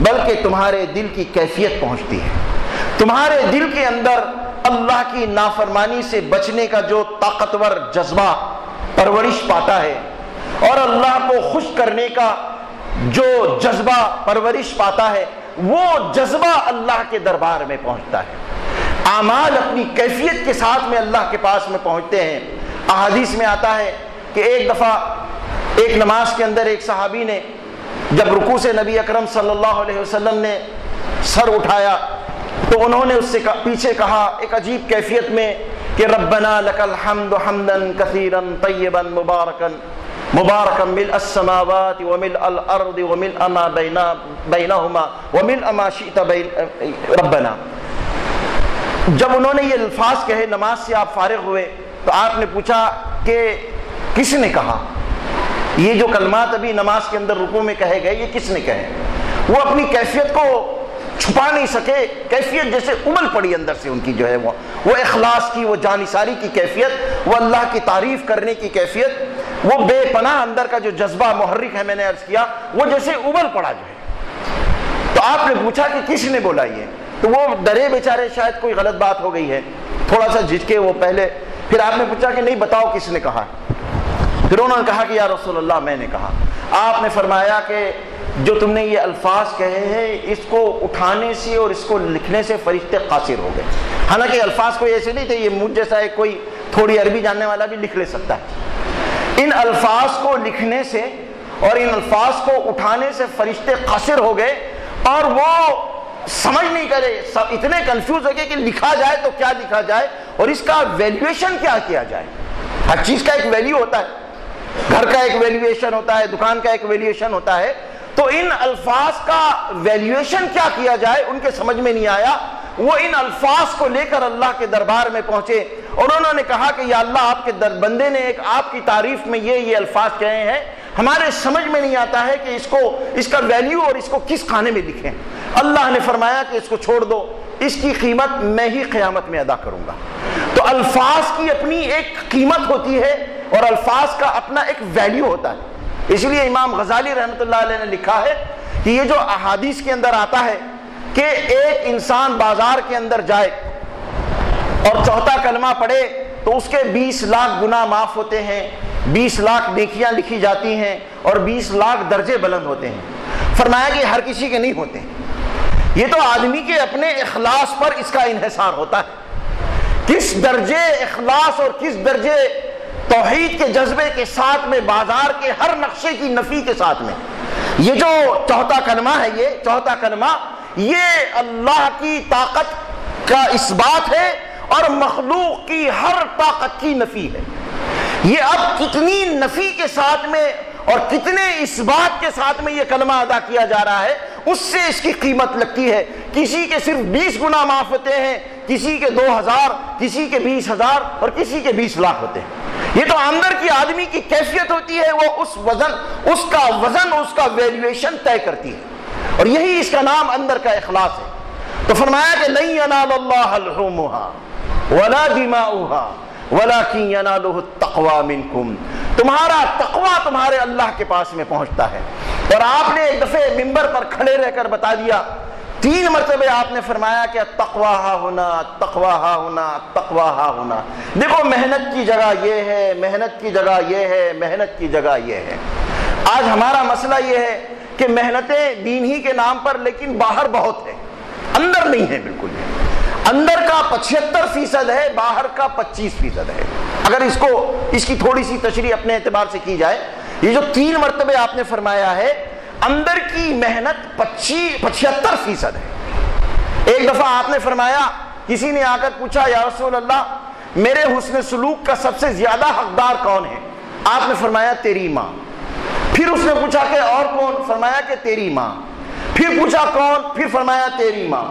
بلکہ تمہارے دل کی کیفیت پہنچتی ہے، تمہارے دل کے اندر اللہ کی نافرمانی سے بچنے کا جو طاقتور جذبہ پرورش پاتا ہے اور اللہ کو خوش کرنے کا جو جذبہ پرورش پاتا ہے، وہ جذبہ اللہ کے دربار میں پہنچتا ہے۔ اعمال اپنی کیفیت کے ساتھ میں اللہ کے پاس میں پہنچتے ہیں۔ احادیث میں آتا ہے کہ ایک دفعہ ایک نماز کے اندر ایک صحابی نے جب رکوع سے نبی اکرم صلی اللہ علیہ وسلم نے سر اٹھایا تو انہوں نے اس سے پیچھے کہا ایک عجیب کیفیت میں کہ ربنا لک الحمد حمدا کثیرا طیبا مبارکا ملء السماوات وملء الارض وملء ما بینہما وملء ما شئت ربنا۔ جب انہوں نے یہ الفاظ کہے، نماز سے آپ فارغ ہوئے تو آپ نے پوچھا کہ کس نے کہا یہ جو کلمات ابھی نماز کے اندر رکوع میں کہے گئے، یہ کس نے کہے؟ وہ اپنی کیفیت کو چھپا نہیں سکے کیفیت جیسے ابل پڑی اندر سے ان کی جو ہے وہ اخلاص کی، وہ جانثاری کی کیفیت، وہ اللہ کی تعریف کرنے کی کیفیت، وہ بے پناہ اندر کا جو جذبہ محرک ہے، میں نے عرض کیا وہ جیسے ابل پڑا جو ہے۔ تو آپ نے پوچھا کہ کس نے بولا یہ؟ تو وہ ڈرے بیچارے، شاید کوئی غلط بات ہو گئی ہے، تھوڑا سا جھجکے وہ پہلے۔ پھر آپ نے پوچھا کہ نہیں بتاؤ کس نے کہا؟ پھر انہوں نے کہا کہ یا رسول اللہ میں نے کہا۔ آپ نے فرمایا کہ جو تم نے یہ الفاظ کہے ہیں اس کو اٹھانے سے اور اس کو لکھنے سے فرشتے قاصر ہو گئے۔ حالانکہ الفاظ کوئی ایسے نہیں تھے، یہ مجھ جیسا ایک کوئی تھوڑی عربی جاننے والا بھی لکھ لے سکتا ہے۔ ان الفاظ کو لکھنے سے اور ان الفاظ کو اٹھانے سے فرشتے قاصر ہو گئے، اور وہ سمجھ نہیں کرے، سب اتنے کنفیوز ہو گئے کہ لکھا جائے تو کیا لکھا جائے اور اس کا ویلیویشن کیا کیا جائے۔ ہر چیز کا ایک ویلیو ہوتا ہے، گھر کا ایک ویلیویشن ہوتا ہے، دکان کا ایک ویلیویشن ہوتا ہے، تو ان الفاظ کا ویلیویشن کیا کیا جائے ان کے سمجھ میں نہیں آیا۔ وہ ان الفاظ کو لے کر اللہ کے دربار میں پہنچے اور انہوں نے کہا کہ یا اللہ آپ کے بندے نے ایک آپ کی تعریف میں یہ الفاظ کہے ہیں، ہمارے سمجھ میں نہیں آتا ہے کہ اس کا ویلیو اور اس کو کس کھانے میں لکھیں۔ اللہ نے فرمایا کہ اس کو چھوڑ دو، اس کی قیمت میں ہی قیامت میں ادا کروں گا۔ تو الفاظ کی اپنی ایک قیمت ہوتی ہے اور الفاظ کا اپنا ایک ویلیو ہوتا ہے۔ اس لیے امام غزالی رحمۃ اللہ علیہ نے لکھا ہے کہ یہ جو احادیث کے اندر آتا ہے کہ ایک انسان بازار کے اندر جائے اور چوتھا کلمہ پڑھے تو اس کے 20 لاکھ گناہ معاف ہوتے ہیں، 20 لاکھ نیکیاں لکھی جاتی ہیں اور 20 لاکھ درجے بلند ہوتے ہیں۔ فرمایا کہ ہر کسی کے نہیں ہوتے، یہ تو آدمی کے اپنے اخلاص پر اس کا انحصار ہوتا ہے، کس درجے اخلاص اور کس درجے توحید کے جذبے کے ساتھ میں، بازار کے ہر نقشے کی نفی کے ساتھ میں۔ یہ جو چوتھا کلمہ ہے، یہ چوتھا کلمہ یہ اللہ کی طاقت کا اثبات ہے اور مخلوق کی ہر طاقت کی نفی ہے۔ یہ اب کتنی نفی کے ساتھ میں اور کتنے اثبات کے ساتھ میں یہ کلمہ ادا کیا جا رہا ہے، اس سے اس کی قیمت لگتی ہے۔ کسی کے صرف 20 گناہ معاف ہوتے ہیں، کسی کے 2000، کسی کے 20,000 اور کسی کے 20 لاکھ ہوتے ہیں۔ یہ تو اندر کی آدمی کی کیفیت ہوتی ہے، وہ اس وزن اس کا ویلیویشن طے کرتی ہے، اور یہی اس کا نام اندر کا اخلاص ہے۔ تو فرمایا کہ لن ینال اللہ لحومها ولا دماؤها ولکن ینالہ التقوی منکم، تمہارا تقوی تمہارے اللہ کے پاس میں پہنچتا ہے۔ اور آپ نے ایک دفعہ ممبر پر کھڑے رہ کر بتا دیا، 3 مرتبہ آپ نے فرمایا کہ التقوی ہا ہونا، التقوی ہا ہونا، التقوی ہا ہونا۔ دیکھو محنت کی جگہ یہ ہے، محنت کی جگہ یہ ہے، محنت کی جگہ یہ ہے۔ آج ہمارا مسئلہ یہ ہے کہ محنتیں دین ہی کے نام پر، لیکن باہر بہت ہے، اندر نہیں ہے بالکل۔ اندر کا 75% ہے، باہر کا 25% ہے۔ اگر اس کی تھوڑی سی تشریح اپنے اعتبار سے کی جائے، یہ جو 3 مرتبہ آپ نے فرمایا ہے، اندر کی محنت 75% ہے۔ ایک دفعہ آپ نے فرمایا، کسی نے آ کر پوچھا یا رسول اللہ میرے حسن سلوک کا سب سے زیادہ حقدار کون ہے؟ آپ نے فرمایا تیری ماں۔ پھر اس نے پوچھا کہ اور کون؟ فرمایا کہ تیری ماں۔ پھر پوچھا کون؟ پھر فرمایا تیری ماں۔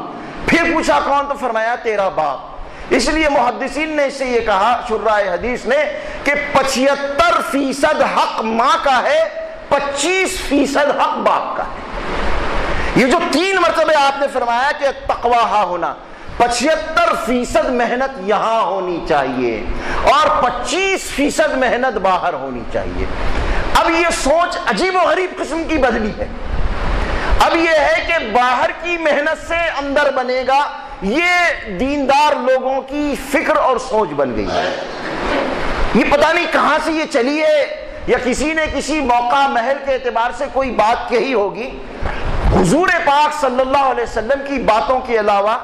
پھر پوچھا کون؟ تو فرمایا تیرا باپ۔ اس لیے محدثین نے اس سے یہ کہا، شراح حدیث نے، کہ 75% حق ماں کا ہے، 25% حق باپ کا ہے۔ یہ جو 3 مرتبہ آپ نے فرمایا کہ تقوی ہا ہونا، 75% محنت یہاں ہونی چاہیے اور 25% محنت باہر ہونی چاہیے۔ اب یہ سوچ عجیب و غریب قسم کی بدلی ہے۔ اب یہ ہے کہ باہر کی محنت سے اندر بنے گا، یہ دیندار لوگوں کی فکر اور سوچ بن گئی ہے۔ یہ پتہ نہیں کہاں سے یہ چلی ہے، یا کسی نے کسی موقع محل کے اعتبار سے کوئی بات کہی ہوگی۔ حضور پاک صلی اللہ علیہ وسلم کی باتوں کے علاوہ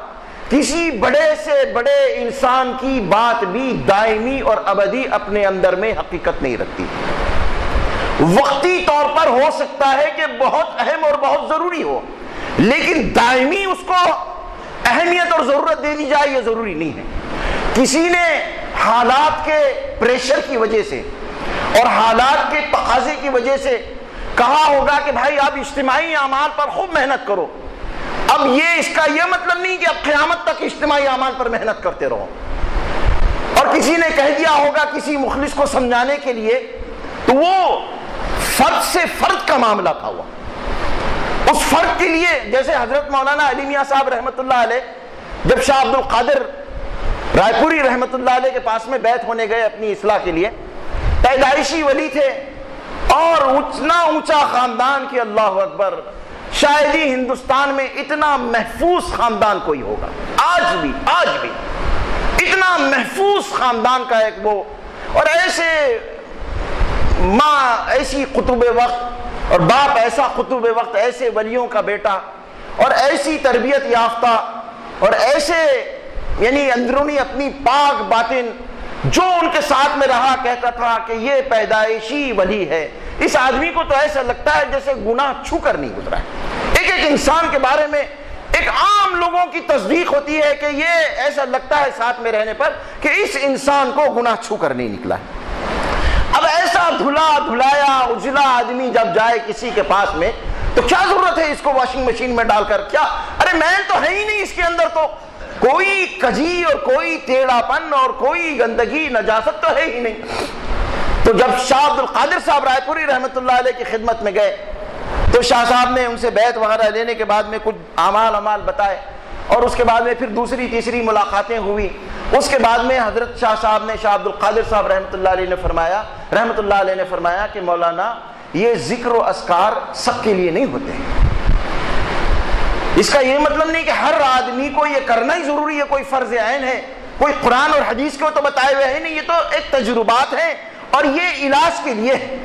کسی بڑے سے بڑے انسان کی بات بھی دائمی اور ابدی اپنے اندر میں حقیقت نہیں رکھتی۔ وقتی طور پر ہو سکتا ہے کہ بہت اہم اور بہت ضروری ہو، لیکن دائمی اس کو اہمیت اور ضرورت دے دی جائے یہ ضروری نہیں ہے۔ کسی نے حالات کے پریشر کی وجہ سے اور حالات کے تقاضے کی وجہ سے کہا ہوگا کہ بھائی آپ اجتماعی اعمال پر خوب محنت کرو۔ اب یہ اس کا یہ مطلب نہیں کہ اب قیامت تک اجتماعی اعمال پر محنت کرتے رہو۔ اور کسی نے کہہ دیا ہوگا کسی مخلص کو سمجھانے کے لیے، تو وہ فرد سے فرد کا معاملہ تھا، ہوا اس فرق کے لیے جیسے حضرت مولانا علی میاں صاحب رحمۃ اللہ علیہ جب شاہ عبد القادر رائے پوری رحمۃ اللہ علیہ کے پاس میں بیعت ہونے گئے اپنی اصلاح کے لیے، پیدائشی ولی تھے اور اتنا اونچا خاندان کہ اللہ اکبر، شاید ہی ہندوستان میں اتنا محفوظ خاندان کوئی ہوگا آج بھی اتنا محفوظ خاندان کا ایک وہ، اور ایسے ماں ایسی قطب وقت اور باپ ایسا قطب وقت، ایسے ولیوں کا بیٹا اور ایسی تربیت یافتہ اور ایسے یعنی اندرونی اپنی پاک باطن، جو ان کے ساتھ میں رہا کہتا تھا کہ یہ پیدائشی ولی ہے۔ اس آدمی کو تو ایسا لگتا ہے جیسے گناہ چھو کر نہیں گزرا ہے۔ ایک انسان کے بارے میں ایک عام لوگوں کی تصدیق ہوتی ہے کہ یہ ایسا لگتا ہے ساتھ میں رہنے پر کہ اس انسان کو گناہ چھو کر نہیں نکلا ہے۔ اب ایسا دھلا دھلایا اجلا آدمی جب جائے کسی کے پاس میں تو کیا ضرورت ہے اس کو واشنگ مشین میں ڈال کر، کیا ارے میل تو ہے ہی نہیں اس کے اندر، تو کوئی کجی اور کوئی ٹیڑھا پن اور کوئی گندگی نجاست تو ہے ہی نہیں۔ تو جب شاہ عبد القادر صاحب رائے پوری رحمۃ اللہ علیہ کی خدمت میں گئے تو شاہ صاحب نے ان سے بیعت وغیرہ لینے کے بعد میں کچھ اعمال بتائے، اور اس کے بعد میں پھر دوسری تیسری ملاقاتیں ہوئی۔ اس کے بعد میں حضرت شاہ صاحب نے، شاہ عبد القادر صاحب رحمۃ اللہ علیہ نے فرمایا کہ مولانا یہ ذکر و اذکار سب کے لیے نہیں ہوتے ہیں، اس کا یہ مطلب نہیں کہ ہر آدمی کو یہ کرنا ہی ضروری ہے، کوئی فرض عین ہے، کوئی قرآن اور حدیث کو تو بتائے ہوئے ہیں نہیں، یہ تو ایک تجربات ہیں اور یہ علاج کے لیے ہے۔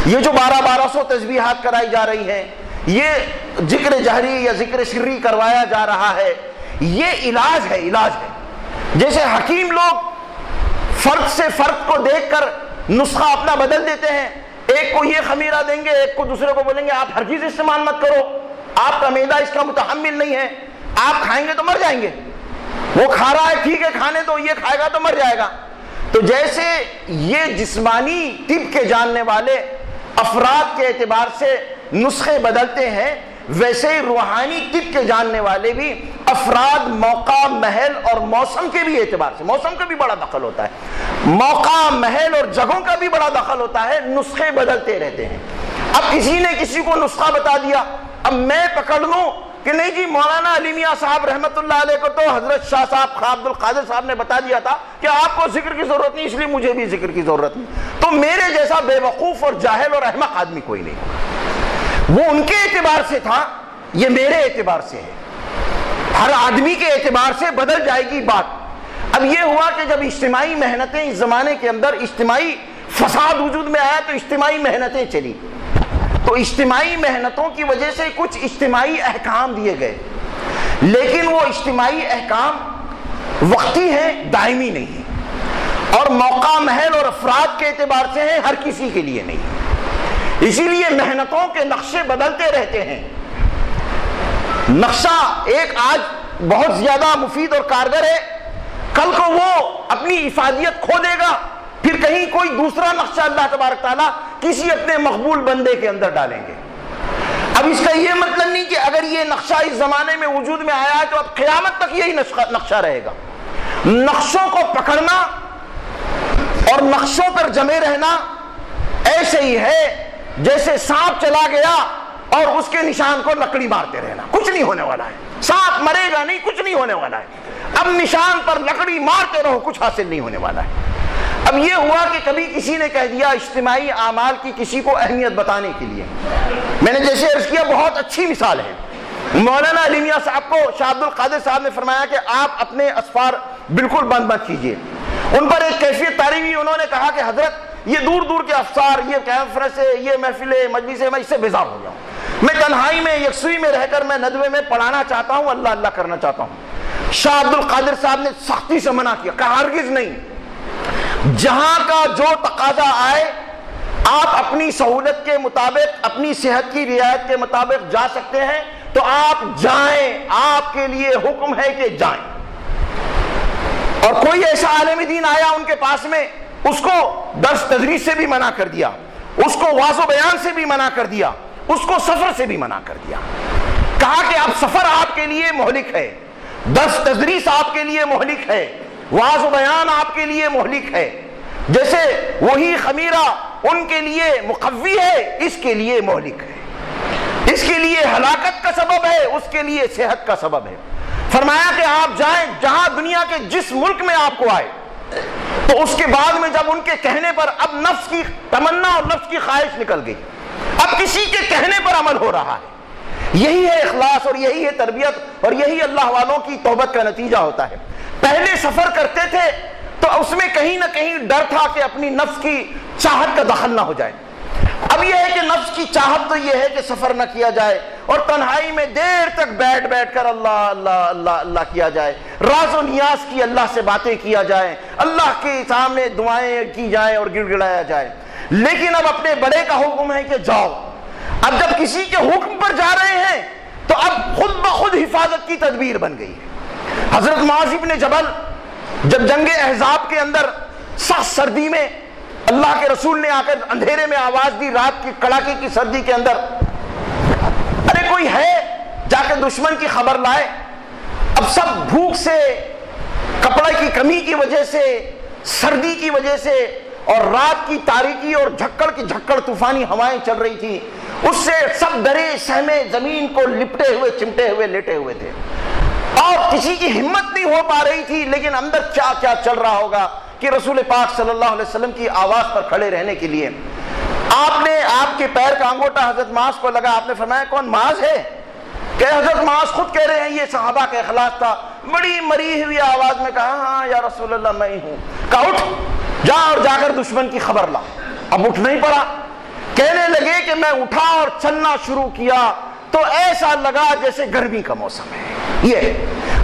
یہ جو 1200 تسبیحات کرائی جا رہی ہیں، یہ ذکر جہری یا ذکر سری کروایا جا رہا ہے، یہ علاج ہے۔ جیسے حکیم لوگ فرد سے فرد کو دیکھ کر نسخہ اپنا بدل دیتے ہیں، ایک کو یہ خمیرہ دیں گے، ایک کو دوسرے کو بولیں گے آپ ہرگز استعمال مت کرو، آپ کا معدہ اس کا متحمل نہیں ہے، آپ کھائیں گے تو مر جائیں گے، وہ کھا رہا ہے ٹھیک ہے کھانے تو، یہ کھائے گا تو مر جائے گا۔ تو جیسے یہ جسمانی طب کے جاننے والے افراد کے اعتبار سے نسخے بدلتے ہیں، ویسے ہی روحانی طب کے جاننے والے بھی افراد موقع محل اور موسم کے بھی اعتبار سے، موسم کا بھی بڑا دخل ہوتا ہے، موقع محل اور جگہوں کا بھی بڑا دخل ہوتا ہے، نسخے بدلتے رہتے ہیں۔ اب کسی نے کسی کو نسخہ بتا دیا، اب میں پکڑ لوں کہ نہیں جی مولانا علی میاں صاحب رحمۃ اللہ علیہ کو تو حضرت شاہ صاحب خواہ عبد القادر صاحب نے بتا دیا تھا کہ آپ کو ذکر کی ضرورت نہیں، اس لیے مجھے بھی ذکر کی ضرورت نہیں، تو میرے جیسا بے وقوف اور جاہل اور احمق آدمی کوئی نہیں۔ وہ ان کے اعتبار سے تھا، یہ میرے اعتبار سے ہے، ہر آدمی کے اعتبار سے بدل جائے گی بات۔ اب یہ ہوا کہ جب اجتماعی محنتیں اس زمانے کے اندر، اجتماعی فساد وجود میں آیا تو اجتماعی محنتیں چلی، تو اجتماعی محنتوں کی وجہ سے کچھ اجتماعی احکام دیے گئے، لیکن وہ اجتماعی احکام وقتی ہیں، دائمی نہیں ہیں، اور موقع محل اور افراد کے اعتبار سے ہیں، ہر کسی کے لیے نہیں۔ اسی لیے محنتوں کے نقشے بدلتے رہتے ہیں۔ نقشہ ایک آج بہت زیادہ مفید اور کارگر ہے، کل کو وہ اپنی افادیت کھو دے گا، پھر کہیں کوئی دوسرا نقشہ اللہ تبارک تعالیٰ کسی اپنے مقبول بندے کے اندر ڈالیں گے۔ اب اس کا یہ مطلب نہیں کہ اگر یہ نقشہ اس زمانے میں وجود میں آیا ہے تو اب قیامت تک یہی نقشہ رہے گا۔ نقشوں کو پکڑنا اور نقشوں پر جمے رہنا ایسے ہی ہے جیسے سانپ چلا گیا اور اس کے نشان کو لکڑی مارتے رہنا، کچھ نہیں ہونے والا ہے، سانپ مرے گا نہیں، کچھ نہیں ہونے والا ہے، اب نشان پر لکڑی مارتے رہو، کچھ حاصل نہیں ہونے والا ہے۔ اب یہ ہوا کہ کبھی کسی نے کہہ دیا اجتماعی اعمال کی کسی کو اہمیت بتانے کے لیے، میں نے جیسے عرض کیا بہت اچھی مثال ہے، مولانا علی میاں صاحب کو شاہ عبد القادر صاحب نے فرمایا کہ آپ اپنے اسفار بالکل بند مت کیجیے۔ ان پر ایک کیفیت تاری ہوئی، انہوں نے کہا کہ حضرت یہ دور دور کے افسار، یہ کانفرنس ہے، یہ محفلیں مجلس ہے، میں اس سے بیزار ہو جاؤں، میں تنہائی میں یکسوئی میں رہ کر میں ندوے میں پڑھانا چاہتا ہوں، اللہ اللہ کرنا چاہتا ہوں۔ شاہ عبد القادر صاحب نے سختی سے منع کیا، کہا ہرگز نہیں، جہاں کا جو تقاضا آئے آپ اپنی سہولت کے مطابق، اپنی صحت کی رعایت کے مطابق جا سکتے ہیں تو آپ جائیں، آپ کے لیے حکم ہے کہ جائیں۔ اور کوئی ایسا عالم دین آیا ان کے پاس میں، اس کو درس تدریس سے بھی منع کر دیا، اس کو واعظ و بیان سے بھی منع کر دیا، اس کو سفر سے بھی منع کر دیا، کہا کہ اب سفر آپ کے لیے مہلک ہے، درس تدریس آپ کے لیے مہلک ہے، واعظ و بیان آپ کے لیے مہلک ہے، جیسے وہی خمیرہ ان کے لیے مقوی ہے، اس کے لیے مہلک ہے۔ اس کے لیے ہلاکت کا سبب ہے، اس کے لیے صحت کا سبب ہے۔ فرمایا کہ آپ جائیں جہاں دنیا کے جس ملک میں آپ کو آئے، تو اس کے بعد میں جب ان کے کہنے پر اب نفس کی تمنا اور نفس کی خواہش نکل گئی، اب کسی کے کہنے پر عمل ہو رہا ہے۔ یہی ہے اخلاص اور یہی ہے تربیت اور یہی اللہ والوں کی توبت کا نتیجہ ہوتا ہے۔ پہلے سفر کرتے تھے تو اس میں کہیں نہ کہیں ڈر تھا کہ اپنی نفس کی چاہت کا دخل نہ ہو جائے۔ اب یہ ہے کہ نفس کی چاہت تو یہ ہے کہ سفر نہ کیا جائے اور تنہائی میں دیر تک بیٹھ کر اللہ اللہ اللہ اللہ کیا جائے، راز و نیاز کی اللہ سے باتیں کیا جائے، اللہ کے سامنے دعائیں کی جائیں اور گڑ گڑایا جائے۔ لیکن اب اپنے بڑے کا حکم ہے کہ جاؤ۔ اب جب کسی کے حکم پر جا رہے ہیں تو اب خود بخود حفاظت کی تدبیر بن گئی ہے۔ حضرت معاذ بن جبل جب جنگ احزاب کے اندر سخت سردی میں اللہ کے رسول نے آ کر اندھیرے میں آواز دی، رات کی کڑاکے کی سردی کے اندر، ارے کوئی ہے جا کے دشمن کی خبر لائے۔ اب سب بھوک سے، کپڑے کی کمی کی وجہ سے، سردی کی وجہ سے اور رات کی تاریکی اور جھکڑ کی جھکڑ طوفانی ہوائیں چل رہی تھی، اس سے سب ڈرے سہمے زمین کو لپٹے ہوئے چمٹے ہوئے لیٹے ہوئے تھے اور کسی کی ہمت نہیں ہو پا رہی تھی۔ لیکن اندر کیا کیا چل رہا ہوگا کہ رسول پاک صلی اللہ علیہ وسلم کی آواز پر کھڑے رہنے کے لیے آپ کے پیر کا انگوٹا حضرت معاذ کو لگا۔ آپ نے فرمایا کون معاذ ہے؟ کہ حضرت معاذ خود کہہ رہے ہیں یہ صحابہ کا اخلاص تھا۔ بڑی مری ہوئی آواز میں کہا ہاں یا رسول اللہ میں ہی ہوں۔ کہا اٹھ جا اور جا کر دشمن کی خبر لا۔ اب اٹھ نہیں پڑا، کہنے لگے کہ میں اٹھا اور چلنا شروع کیا تو ایسا لگا جیسے گرمی کا موسم ہے۔ یہ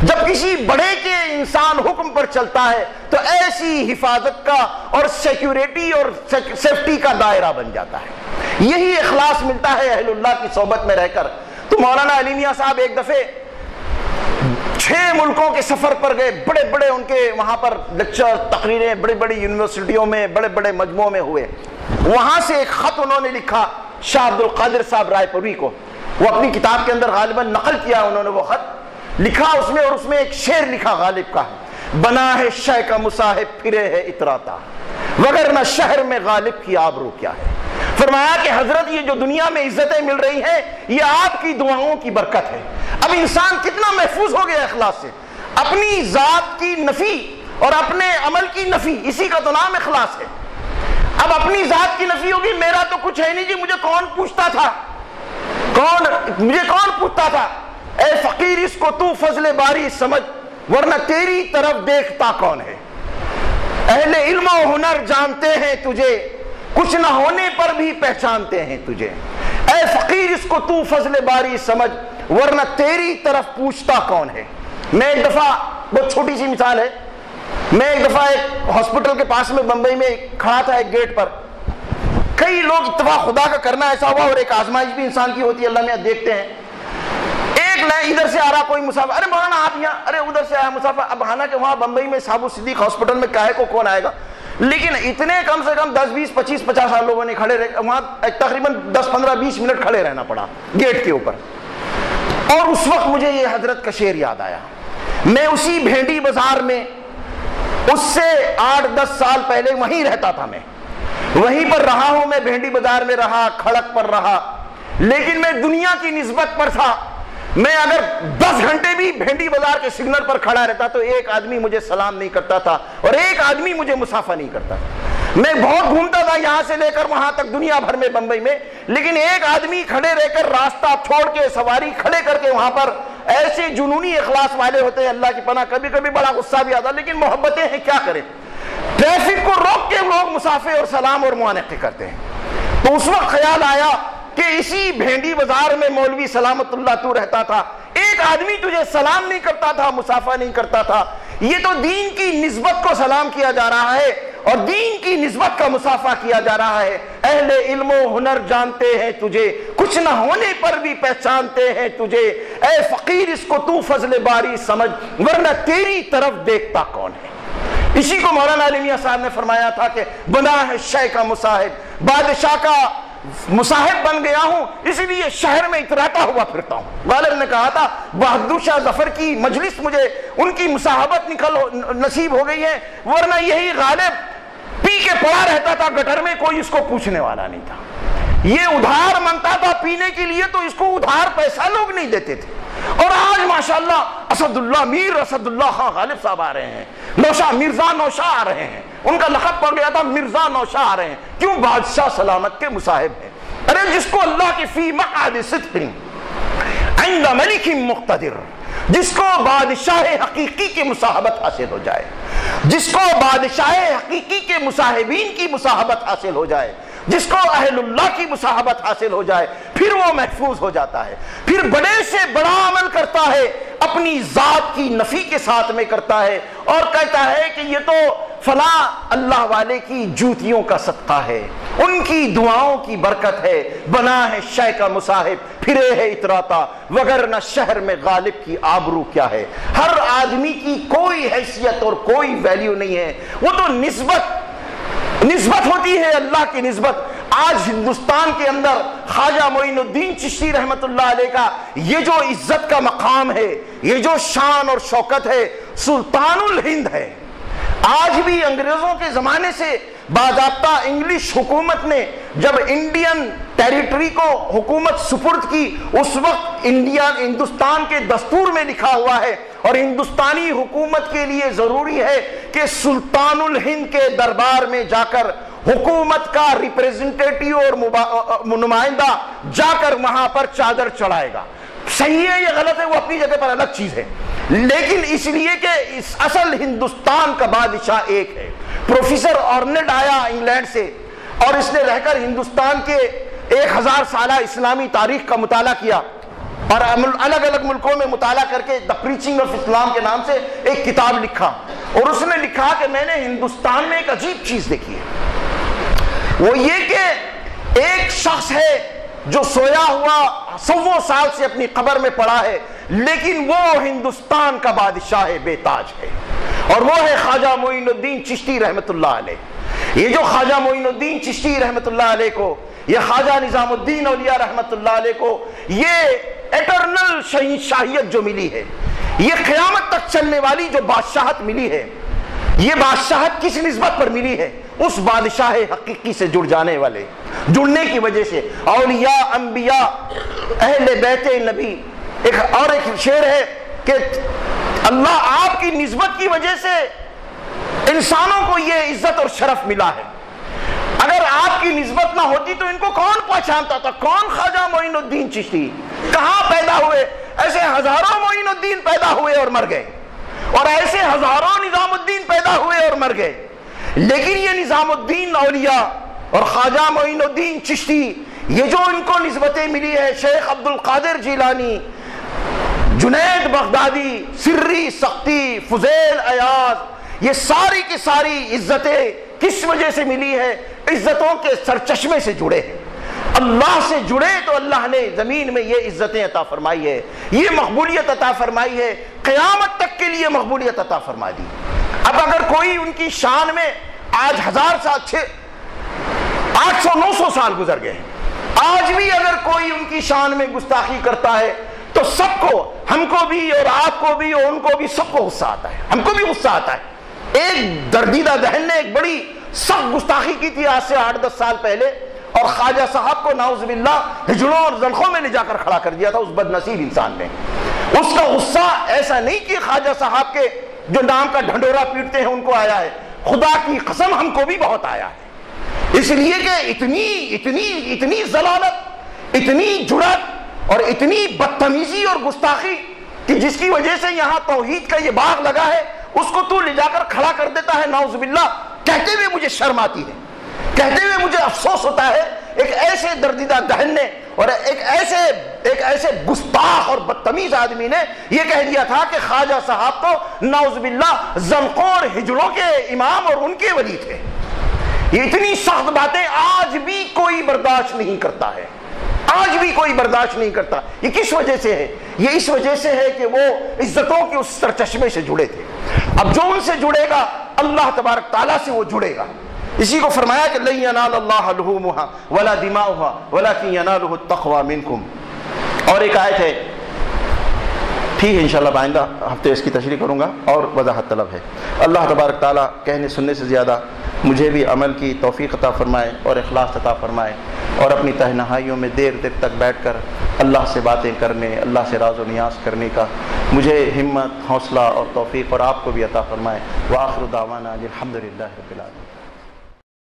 جب کسی بڑے کے انسان حکم پر چلتا ہے تو ایسی حفاظت کا اور سیکیورٹی اور سیفٹی کا دائرہ بن جاتا ہے۔ یہی اخلاص ملتا ہے اہل اللہ کی صحبت میں رہ کر۔ تو مولانا علی میاں صاحب ایک دفعے 6 ملکوں کے سفر پر گئے، بڑے بڑے ان کے وہاں پر لیکچر تقریریں بڑی بڑی یونیورسٹیوں میں بڑے بڑے مجموعوں میں ہوئے۔ وہاں سے ایک خط انہوں نے لکھا شاہ عبد القادر صاحب رائے پوری کو، وہ اپنی کتاب کے اندر غالباً نقل کیا انہوں نے وہ خط لکھا اس میں، اور اس میں ایک شعر لکھا غالب کا، بنا ہے شے کا مصاحب پھرے ہے اتراتا، وگرنہ شہر میں غالب کی آبرو کیا ہے۔ فرمایا کہ حضرت یہ جو دنیا میں عزتیں مل رہی ہیں یہ آپ کی دعاؤں کی برکت ہے۔ اب انسان کتنا محفوظ ہو گیا اخلاص سے، اپنی ذات کی نفی اور اپنے عمل کی نفی، اسی کا تو نام اخلاص ہے۔ اب اپنی ذات کی نفی ہوگی، میرا تو کچھ ہے نہیں جی، مجھے کون پوچھتا تھا، مجھے کون پوچھتا تھا، اے فقیر اس کو تو فضل باری سمجھ ورنہ تیری طرف دیکھتا کون ہے۔ اہل علم و ہنر جانتے ہیں تجھے، کچھ نہ ہونے پر بھی پہچانتے ہیں تجھے۔ اے فقیر اس کو تو فضل باری سمجھ ورنہ تیری طرف پوچھتا کون ہے۔ میں ایک دفعہ، بہت چھوٹی سی مثال ہے، میں ایک دفعہ ایک ہاسپٹل کے پاس میں بمبئی میں کھڑا تھا ایک گیٹ پر، کئی لوگ اتفاق خدا کا کرنا ایسا ہوا اور ایک آزمائش بھی انسان کی ہوتی ہے، اللہ میں دیکھتے ہیں ایک لائن ادھر سے آ رہا کوئی مسافر، ارے مولانا آپ یہاں، ارے ادھر سے آیا مسافر۔ اب حالانکہ وہاں بمبئی میں صاحب صدیق ہاسپٹل میں کاہے کو کون آئے گا، لیکن اتنے کم سے کم 10 20 25 50 لوگوں نے کھڑے رہے، وہاں تقریباً 10 15 20 منٹ کھڑے رہنا پڑا گیٹ کے اوپر۔ اور اس وقت مجھے یہ حضرت کا شعر یاد آیا، میں اسی بھینڈی بازار میں اس سے 8 10 سال پہلے وہیں رہتا تھا، میں وہیں پر رہا ہوں، میں بھینڈی بازار میں رہا، کھڑک پر رہا، لیکن میں دنیا کی نسبت پر تھا۔ میں اگر 10 گھنٹے بھی بھینڈی بازار کے سگنل پر کھڑا رہتا تو ایک آدمی مجھے سلام نہیں کرتا تھا اور ایک آدمی مجھے مصافحہ نہیں کرتا تھا۔ میں بہت گھومتا تھا یہاں سے لے کر وہاں تک دنیا بھر میں بمبئی میں، لیکن ایک آدمی کھڑے رہ کر راستہ چھوڑ کے سواری کھڑے کر کے وہاں پر ایسے جنونی اخلاص والے ہوتے ہیں، اللہ کی پناہ، کبھی کبھی بڑا غصہ بھی آتا، لیکن محبتیں ہیں، کیا کریں، ٹریفک کو روک کے لوگ مصافحے اور سلام اور معانقے کرتے ہیں۔ تو اس وقت خیال آیا کہ اسی بھینڈی بازار میں مولوی سلامت اللہ تو رہتا تھا، ایک آدمی تجھے سلام نہیں کرتا تھا، مصافحہ نہیں کرتا تھا، یہ تو دین کی نسبت کو سلام کیا جا رہا ہے اور دین کی نسبت کا مصافحہ کیا جا رہا ہے۔ اہل علم و ہنر جانتے ہیں تجھے، کچھ نہ ہونے پر بھی پہچانتے ہیں تجھے، اے فقیر اس کو تو فضل باری سمجھ ورنہ تیری طرف دیکھتا کون ہے۔ اسی کو مولانا علی میاں صاحب نے فرمایا تھا کہ بنا ہے شے کا مصاحب، بادشاہ کا مصاحب بن گیا ہوں، اسی لیے شہر میں اتراتا ہوا پھرتا ہوں۔ غالب نے کہا تھا بہادر شاہ ظفر کی مجلس مجھے ان کی مصاحبت نصیب ہو گئی ہے، ورنہ یہی غالب پی کے پڑا رہتا تھا گٹر میں، کوئی اس کو پوچھنے والا نہیں تھا، یہ ادھار منگتا تھا پینے کے لیے تو اس کو ادھار پیسہ لوگ نہیں دیتے تھے، اور آج ماشاءاللہ اسد اللہ میر اسد اللہ خان غالب صاحب آ رہے ہیں، نوشاہ مرزا نوشاہ آ رہے ہیں، ان کا لقب پڑ گیا تھا مرزا نوشاہ آ رہے ہیں، کیوں؟ بادشاہ سلامت کے مصاحب ہیں۔ ارے جس کو اللہ کی فی مقعد صدق عند ملک مقتدر، جس کو بادشاہ حقیقی کے مصاحبت حاصل ہو جائے، جس کو بادشاہ حقیقی کے مصاحبین کی مصاحبت حاصل ہو جائے، جس کو اہل اللہ کی مصاحبت حاصل ہو جائے، پھر وہ محفوظ ہو جاتا ہے، پھر بڑے سے بڑا عمل کرتا ہے، اپنی ذات کی نفی کے ساتھ میں کرتا ہے، اور کہتا ہے کہ یہ تو فلاں اللہ والے کی جوتیوں کا صدقہ ہے، ان کی دعاؤں کی برکت ہے، بنا ہے شے کا مصاحب، پھرے ہے اتراتا، وگرنہ شہر میں غالب کی آبرو کیا ہے۔ ہر آدمی کی کوئی حیثیت اور کوئی ویلیو نہیں ہے، وہ تو نسبت ہوتی ہے اللہ کی نسبت۔ آج ہندوستان کے اندر خواجہ معین الدین چشتی رحمت اللہ علیہ کا یہ جو عزت کا مقام ہے، یہ جو شان اور شوکت ہے، سلطان الہند ہے۔ آج بھی انگریزوں کے زمانے سے باضابطہ انگلش حکومت نے جب انڈین ٹیریٹری کو حکومت سپرد کی، اس وقت ہندوستان کے دستور میں لکھا ہوا ہے، اور ہندوستانی حکومت کے لیے ضروری ہے کہ سلطان الہند کے دربار میں جا کر حکومت کا ریپریزنٹیٹیو اور نمائندہ جا کر وہاں پر چادر چڑھائے گا۔ صحیح ہے یا غلط ہے وہ اپنی جگہ پر الگ چیز ہے، لیکن اس لیے کہ اس اصل ہندوستان کا بادشاہ ایک ہے۔ پروفیسر آرنلڈ آیا انگلینڈ سے، اور اس نے رہ کر ہندوستان کے 1000 سالہ اسلامی تاریخ کا مطالعہ کیا، اور الگ الگ ملکوں میں مطالعہ کر کے دی پریچنگ آف اسلام کے نام سے ایک کتاب لکھا، اور اس نے لکھا کہ میں نے ہندوستان میں ایک عجیب چیز دیکھی ہے، وہ یہ کہ ایک شخص ہے جو سویا ہوا 100 سال سے اپنی قبر میں پڑا ہے، لیکن وہ ہندوستان کا بادشاہ بے تاج ہے، اور وہ ہے خواجہ معین الدین چشتی رحمت اللہ علیہ۔ یہ جو خواجہ معین الدین چشتی رحمت اللہ علیہ کو، یہ خواجہ نظام الدین اولیاء رحمت اللہ علیہ کو، یہ ایٹرنل شہنشاہیت جو ملی ہے، یہ قیامت تک چلنے والی جو بادشاہت ملی ہے، یہ بادشاہت کس نسبت پر ملی ہے؟ اس بادشاہ حقیقی سے جڑنے کی وجہ سے۔ اولیاء، انبیاء، اہل بیت نبی۔ ایک شعر ہے کہ اللہ آپ کی نسبت کی وجہ سے انسانوں کو یہ عزت اور شرف ملا ہے، اگر آپ کی نسبت نہ ہوتی تو ان کو کون پہچانتا تھا؟ کون خواجہ معین الدین چشتی؟ کہاں پیدا ہوئے؟ ایسے ہزاروں معین الدین پیدا ہوئے اور مر گئے، اور ایسے ہزاروں نظام الدین پیدا ہوئے اور مر گئے، لیکن یہ نظام الدین اولیاء اور خواجہ معین الدین چشتی، یہ جو ان کو نسبتیں ملی ہے، شیخ عبد القادر جیلانی، جنید بغدادی، سری سختی، فضیل ایاز، یہ ساری کی ساری عزتیں کس وجہ سے ملی ہے؟ عزتوں کے سرچشمے سے جڑے ہیں، اللہ سے جڑے تو اللہ نے زمین میں یہ عزتیں عطا فرمائی ہے، یہ مقبولیت عطا فرمائی ہے، قیامت تک کے لیے مقبولیت عطا فرما دی۔ اب اگر کوئی ان کی شان میں، آج 1000 سال 800-900 سال گزر گئے، آج بھی اگر کوئی ان کی شان میں گستاخی کرتا ہے تو سب کو، ہم کو بھی اور آپ کو بھی اور ان کو بھی، سب کو غصہ آتا ہے، ہم کو بھی غصہ آتا ہے۔ ایک دردیدہ ذہن نے ایک بڑی سخت گستاخی کی تھی آج سے 8-10 سال پہلے، اور خواجہ صاحب کو نعوذ باللہ ہجڑوں اور زلخوں میں لے جا کر کھڑا کر دیا تھا اس بد نصیب انسان نے۔ اس کا غصہ ایسا نہیں کہ خواجہ صاحب کے جو نام کا ڈھنڈورا پیٹتے ہیں ان کو آیا ہے، خدا کی قسم ہم کو بھی بہت آیا ہے، اس لیے کہ اتنی ضلالت، اتنی جرات اور اتنی بدتمیزی اور گستاخی کہ جس کی وجہ سے یہاں توحید کا یہ باغ لگا ہے، اس کو تو لے جا کر کھڑا کر دیتا ہے، نعوذ باللہ۔ کہتے ہوئے مجھے شرم آتی ہے، کہتے ہوئے مجھے افسوس ہوتا ہے، ایک ایسے دردیدہ ذہن نے اور ایک ایسے گستاخ اور بدتمیز آدمی نے یہ کہہ دیا تھا کہ خواجہ صاحب تو نعوذ باللہ زنقوں اور ہجڑوں کے امام اور ان کے ولی تھے۔ یہ اتنی سخت باتیں آج بھی کوئی برداشت نہیں کرتا ہے، آج بھی کوئی برداشت نہیں کرتا۔ یہ کس وجہ سے ہے؟ یہ اس وجہ سے ہے کہ وہ عزتوں کے اس سرچشمے سے جڑے تھے۔ اب جو ان سے جڑے گا اللہ تبارک تعالیٰ سے وہ جڑے گا۔ اسی کو فرمایا کہ لن ینال اللہ لحومها ولا دماؤها ولکن ینالہ التقوی منکم۔ اور ایک آیت ہے، ٹھیک ہے انشاءاللہ آئندہ ہفتے اس کی تشریح کروں گا اور وضاحت طلب ہے۔ اللہ تبارک تعالیٰ کہنے سننے سے زیادہ مجھے بھی عمل کی توفیق عطا فرمائے اور اخلاص عطا فرمائے۔ اور اپنی تنہائیوں میں دیر دیر تک بیٹھ کر اللہ سے باتیں کرنے، اللہ سے راز و نیاز کرنے کا مجھے ہمت، حوصلہ اور توفیق اور آپ کو بھی عطا فرمائے۔ وآخر دعوانا الحمدللہ رب العالمین۔